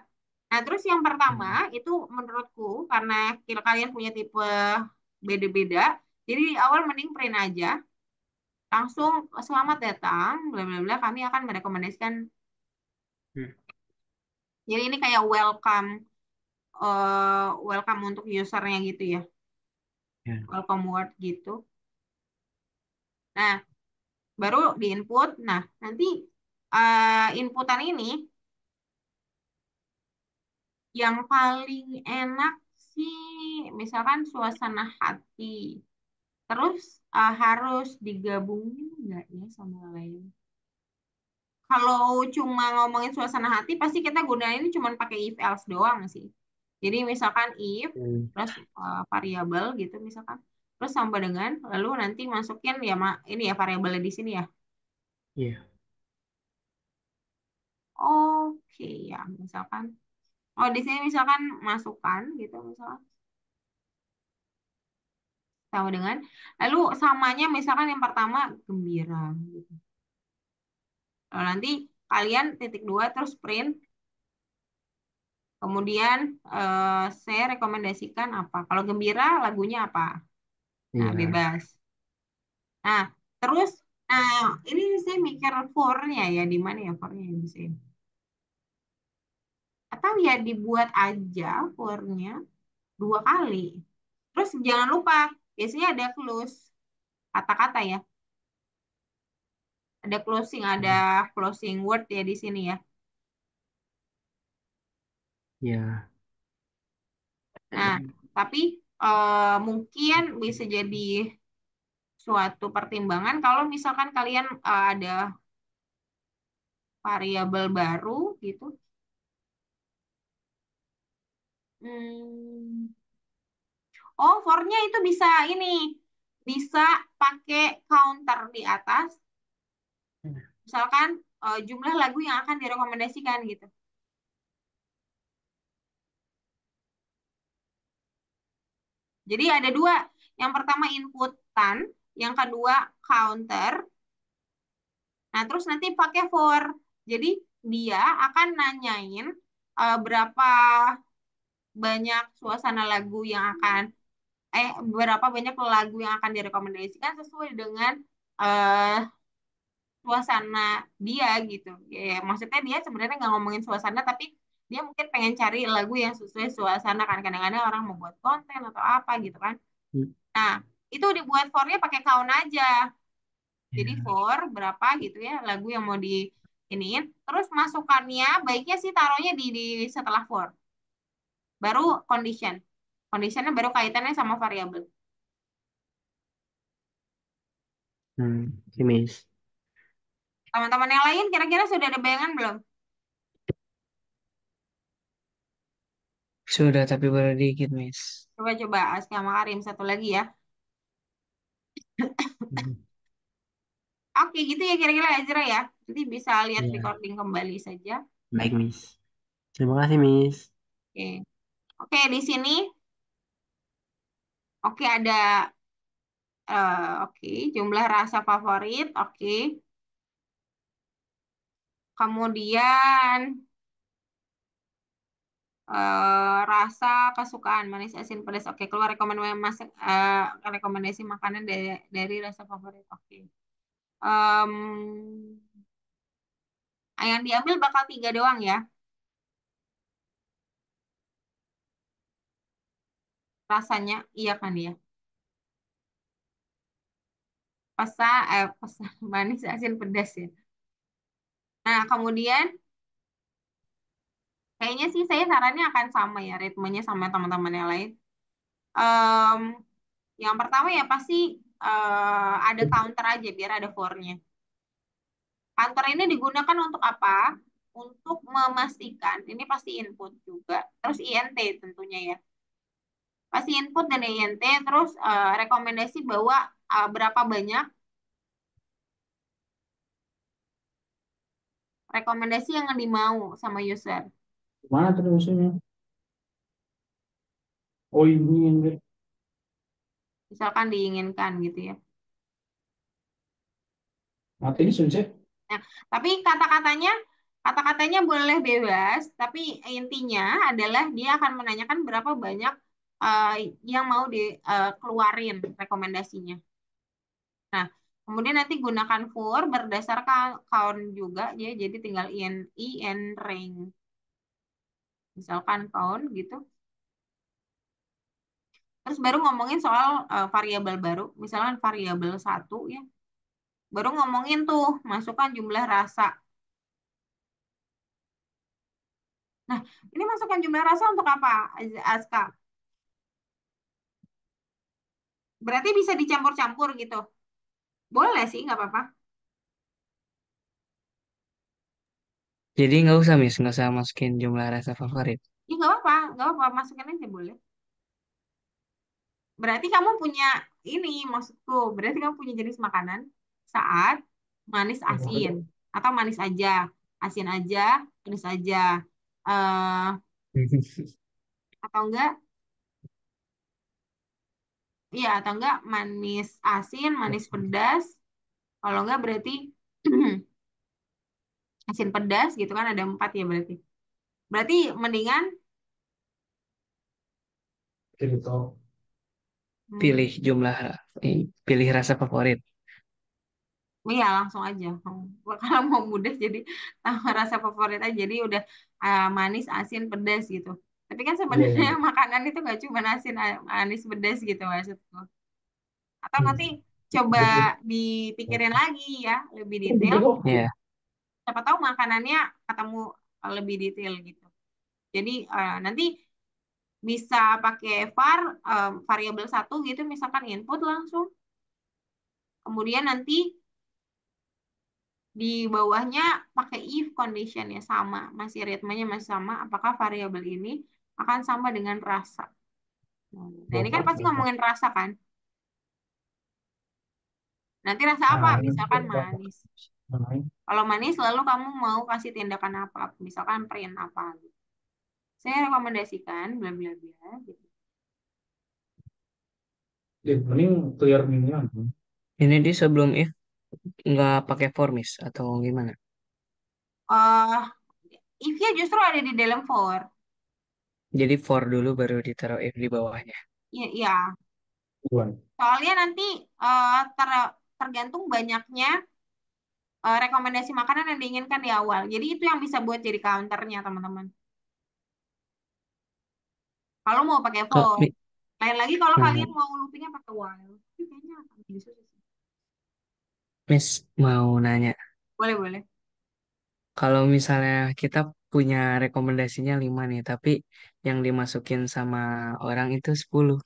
Nah, terus yang pertama Hmm. itu menurutku karena kalian punya tipe beda-beda, jadi di awal mending print aja. Langsung selamat datang, bla bla bla. Kami akan merekomendasikan. Hmm. Jadi ini kayak welcome untuk usernya gitu ya. Ya. Welcome word gitu. Nah, baru di input. Nah, nanti inputan ini yang paling enak sih, misalkan suasana hati. Terus harus digabungin nggak ya sama lain? Kalau cuma ngomongin suasana hati, pasti kita gunain ini cuma pakai if else doang sih. Jadi misalkan if, Hmm. terus variabel gitu misalkan. Terus sama dengan, lalu nanti masukin ya ini ya variabelnya di sini ya. Iya. Oke ya, misalkan. Oh, di sini misalkan masukkan gitu misalkan. Sama dengan, lalu samanya misalkan yang pertama gembira gitu. Lalu nanti kalian titik dua terus print. Kemudian saya rekomendasikan apa? Kalau gembira lagunya apa? Nah, Iya. bebas. Nah, terus ini saya mikir for-nya ya, di mana ya for-nya ya bisa ya? Atau ya dibuat aja for-nya 2 kali. Terus jangan lupa, biasanya ada close kata-kata ya. Ada closing word ya di sini ya. Iya. Nah, tapi mungkin bisa jadi suatu pertimbangan kalau misalkan kalian ada variabel baru gitu. Hmm. Oh, for-nya itu bisa ini, bisa pakai counter di atas. Misalkan jumlah lagu yang akan direkomendasikan gitu. Jadi ada dua. Yang pertama inputan, yang kedua counter. Nah, terus nanti pakai for. Jadi dia akan nanyain berapa banyak suasana lagu yang akan berapa banyak lagu yang akan direkomendasikan sesuai dengan eh, suasana dia gitu. Ya, maksudnya dia sebenarnya nggak ngomongin suasana, tapi dia mungkin pengen cari lagu yang sesuai suasana kan. Kadang-kadang orang membuat konten atau apa gitu kan. Hmm. Nah, itu dibuat for-nya pakai count aja. Jadi Iya. for berapa gitu ya lagu yang mau di iniin. Terus masukannya baiknya sih taruhnya di setelah for. Baru condition. Conditionnya baru kaitannya sama variabel. Oke, Miss. Teman-teman yang lain kira-kira sudah ada bayangan belum? Sudah, tapi baru dikit, Miss. Coba-coba Aska sama Karim satu lagi ya. Oke, gitu ya kira-kira Ezra ya. Nanti bisa lihat Iya. recording kembali saja. Baik, Miss. Terima kasih, Miss. Oke. Oke, di sini oke ada oke, jumlah rasa favorit, oke. Kemudian rasa kesukaan manis asin pedas. Oke, keluar rekomendasi makanan dari rasa favorit. Oke. Em, yang diambil bakal 3 doang ya. Rasanya iya kan ya. Pesa manis asin pedas ya. Nah, kemudian kayaknya sih saya sarannya akan sama ya, ritmenya sama teman-teman yang lain. Em, yang pertama ya pasti ada counter aja biar ada for-nya. Counter ini digunakan untuk apa? Untuk memastikan, ini pasti input juga, terus INT tentunya ya. Pasti input dan INT, terus rekomendasi bahwa berapa banyak rekomendasi yang dimau sama user. Mana tuh musuhnya? Oh ini yang Misalkan diinginkan gitu ya. mati ini sunset. Nah, tapi kata-katanya boleh bebas, tapi intinya adalah dia akan menanyakan berapa banyak eh, yang mau dikeluarin rekomendasinya. Nah, kemudian nanti gunakan for berdasarkan count juga ya, jadi tinggal in rank. Misalkan count gitu. Terus baru ngomongin soal variabel baru, misalkan variabel satu ya. Baru ngomongin tuh masukkan jumlah rasa. Nah, ini masukkan jumlah rasa untuk apa, Aska? Berarti bisa dicampur-campur gitu. Boleh sih, nggak apa-apa. Jadi nggak usah, Miss. Nggak usah masukin jumlah rasa favorit. Ya nggak apa-apa, masukin aja boleh. Berarti kamu punya ini, maksudku, berarti kamu punya jenis makanan saat manis asin atau manis aja, asin aja, pedas aja, eh atau enggak, iya atau enggak manis asin, manis pedas. Kalau enggak berarti asin pedas gitu kan ada 4 ya berarti. Berarti mendingan Jadi tau. hmm, Pilih jumlah, pilih rasa favorit. iya langsung aja. Kalau mau mudah jadi rasa favorit aja. Jadi udah manis, asin, pedas gitu. Tapi kan Iya, sebenarnya iya. makanan itu gak cuma asin, manis, pedas gitu maksudku. Atau Hmm. nanti coba Betul. dipikirin lagi ya, lebih detail. Ya, Siapa tahu makanannya ketemu lebih detail gitu. Jadi nanti bisa pakai variabel satu gitu, misalkan input langsung. Kemudian nanti di bawahnya pakai if condition ya sama, masih ritmenya masih sama. Apakah variabel ini akan sama dengan rasa? Nah ini kan Bapak, pasti bapak. ngomongin rasa kan. Nanti rasa apa? Nah, ini Misalkan bapak. manis. Nah, ini Kalau manis, lalu kamu mau kasih tindakan apa? Misalkan print apa gitu. Saya rekomendasikan bla bla bla gitu. mending clear minimal. ini di sebelum if nggak pakai for miss atau gimana? eh if-nya justru ada di dalam for. Jadi for dulu baru ditaruh if di bawahnya. Iya, iya. Tuan. Soalnya nanti tergantung banyaknya rekomendasi makanan yang diinginkan di awal. Jadi itu yang bisa buat jadi counternya, teman-teman. Kalau mau pakai Kok for. Lain lagi kalau kalian hmm, mau loopingnya pakai while. Tapi kayaknya akan jadi susah sih. Miss mau nanya, Boleh, boleh. kalau misalnya kita punya rekomendasinya 5 nih, tapi yang dimasukin sama orang itu 10,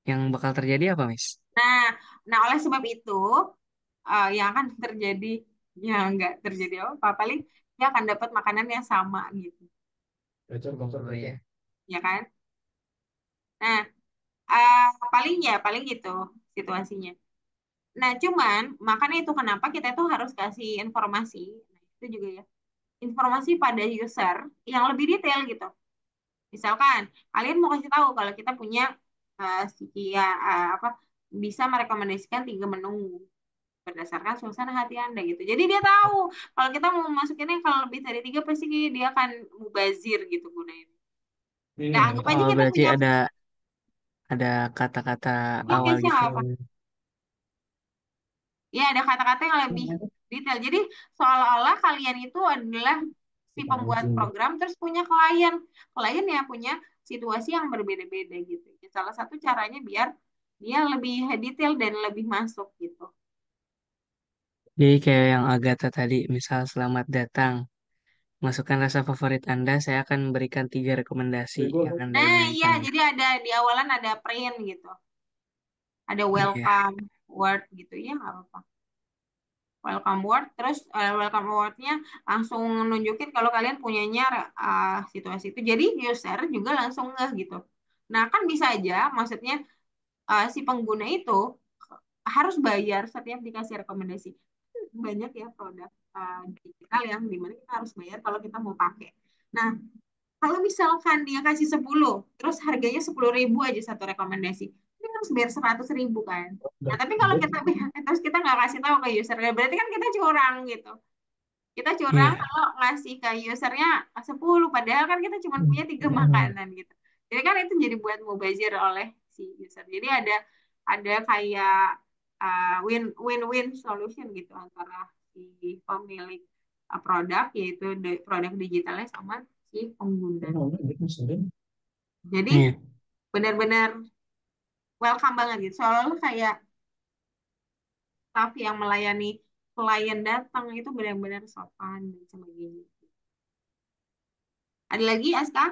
yang bakal terjadi apa, Miss? Nah, nah oleh sebab itu, yang akan terjadi, ya nggak terjadi apa-apa. Paling dia akan dapat makanan yang sama gitu. Bocor, bocor, Oh bocor. ya. Ya kan? Nah, paling gitu situasinya. Nah, cuman makanya itu kenapa kita tuh harus kasih informasi. Nah, itu juga ya. Informasi pada user yang lebih detail gitu. Misalkan kalian mau kasih tahu kalau kita punya apa bisa merekomendasikan 3 menu berdasarkan suasana hati Anda gitu. Jadi dia tahu kalau kita mau masukinnya kalau lebih dari 3 pasti dia akan mubazir gitu gunain. Ini Ya nih, anggap Miss. aja Oh, kita berarti punya ada kata-kata awal case-nya gitu. apa? Ya, ada kata-kata yang lebih detail. Jadi, seolah-olah kalian itu adalah si Kita pembuat anjing. program, terus punya klien. Klien ya punya situasi yang berbeda-beda gitu. Ya, salah satu caranya biar dia lebih detail dan lebih masuk gitu. Jadi kayak yang Agatha tadi, misal selamat datang. Masukkan rasa favorit Anda, saya akan berikan 3 rekomendasi yang Anda Nah, iya, inginkan. jadi ada di awalan ada print gitu. Ada Iya. welcome word gitu. Ya, nggak apa-apa. Welcome word, terus welcome word-nya langsung nunjukin kalau kalian punyanya situasi itu. Jadi user juga langsung ngeh gitu. Nah, kan bisa aja, maksudnya si pengguna itu harus bayar setiap dikasih rekomendasi. Banyak ya produk digital yang dimana kita harus bayar kalau kita mau pakai. Nah, kalau misalkan dia kasih 10 terus harganya 10.000 aja satu rekomendasi, ini harus bayar 100.000 kan. Nah, tapi kalau kita terus kita nggak kasih tahu ke user, berarti kan kita curang gitu. Kita curang Iya. kalau ngasih ke usernya 10, padahal kan kita cuma punya 3 makanan gitu. Jadi kan itu jadi buat mubazir oleh si user. Jadi ada kayak win-win solution gitu antara si pemilik produk yaitu produk digitalnya sama si pengguna. Jadi Iya. benar-benar welcome banget gitu. Soalnya kayak staff yang melayani klien datang itu benar-benar sopan dan sebagainya. Ada lagi, Aska?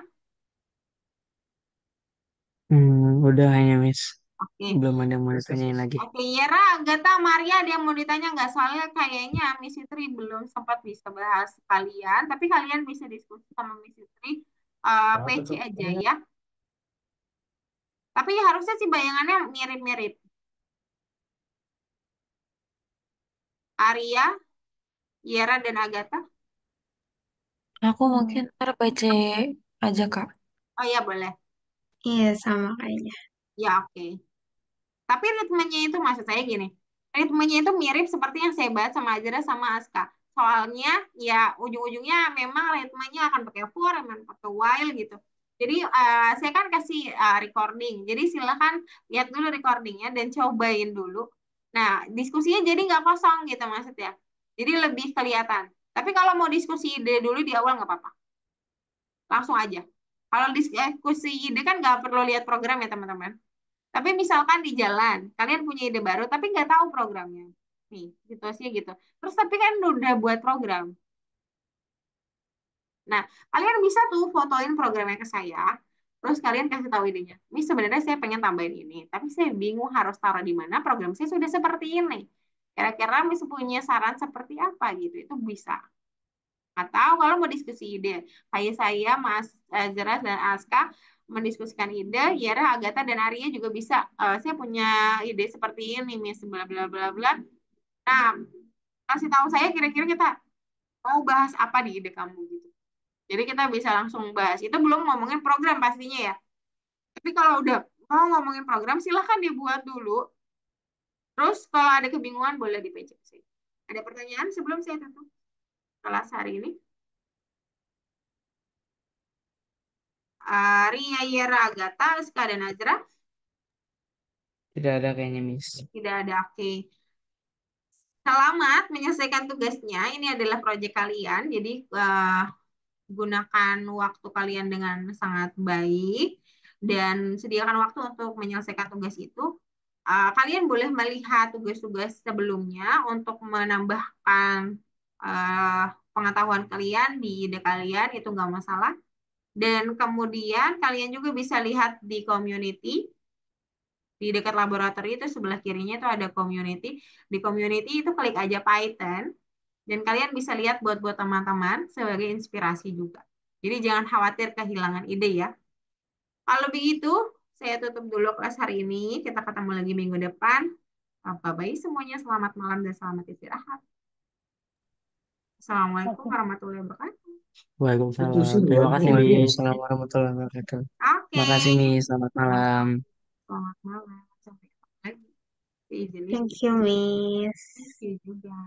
Udah hanya Miss. Oke. Belum ada yang mau ditanyain lagi. Oke, Yera, Agatha, Maria, ada yang mau ditanya nggak? Soalnya kayaknya Miss Fitri belum sempat bisa bahas kalian, tapi kalian bisa diskusi sama Miss Fitri PC aja ya. Tapi harusnya sih bayangannya mirip-mirip. Aria, Yera, dan Agatha. Aku mungkin RPC aja, Kak. Oh iya, boleh. Iya, sama kayaknya. Ya, oke. Tapi ritmenya itu maksud saya gini. Ritmenya itu mirip seperti yang saya bahas sama Azra sama Aska. Soalnya ya ujung-ujungnya memang ritmenya akan pakai for, akan pakai while gitu. Jadi saya kan kasih recording. Jadi silakan lihat dulu recordingnya dan cobain dulu. Nah, diskusinya jadi nggak kosong gitu maksudnya. Jadi lebih kelihatan. Tapi kalau mau diskusi ide dulu di awal nggak apa-apa. Langsung aja. Kalau diskusi ide kan nggak perlu lihat program ya teman-teman. Tapi misalkan di jalan, kalian punya ide baru tapi nggak tahu programnya. Nih, situasinya gitu. Terus tapi kan udah buat program. Nah, kalian bisa tuh fotoin programnya ke saya, terus kalian kasih tahu idenya. Ini sebenarnya saya pengen tambahin ini, tapi saya bingung harus taruh di mana, program saya sudah seperti ini. Kira-kira bisa punya saran seperti apa gitu, itu bisa. Atau kalau mau diskusi ide, kayak saya, Mas Zeras dan Aska mendiskusikan ide, Yara, Agatha, dan Arya juga bisa. Saya punya ide seperti ini, Miss, bla bla bla bla. Nah, kasih tahu saya kira-kira kita mau bahas apa di ide kamu gitu. Jadi kita bisa langsung bahas. Itu belum ngomongin program pastinya ya. Tapi kalau udah mau ngomongin program, silahkan dibuat dulu. Terus kalau ada kebingungan, boleh di PC. Ada pertanyaan sebelum saya tutup kelas hari ini? Ria, Yera, Agatha, Ska, dan Nazra? Tidak ada kayaknya, Miss. Tidak ada. Oke. Selamat menyelesaikan tugasnya. Ini adalah proyek kalian. Jadi gunakan waktu kalian dengan sangat baik dan sediakan waktu untuk menyelesaikan tugas itu. Kalian boleh melihat tugas-tugas sebelumnya untuk menambahkan pengetahuan kalian di ide kalian, itu nggak masalah. Dan kemudian kalian juga bisa lihat di community, di dekat laboratori itu sebelah kirinya itu ada community. Di community itu klik aja Python, dan kalian bisa lihat buat teman-teman sebagai inspirasi juga. Jadi jangan khawatir kehilangan ide ya. Kalau begitu, saya tutup dulu kelas hari ini. Kita ketemu lagi minggu depan. Bye-bye semuanya. Selamat malam dan selamat istirahat. Assalamualaikum Oke. warahmatullahi wabarakatuh. Itu sih Waalaikumsalam. Terima buat kasih, ini. Miss. Waalaikumsalam warahmatullahi wabarakatuh. Oke. Makasih, Miss. Selamat malam. Selamat malam. Sampai ketemu lagi. Izin Thank you, Miss. Thank you juga.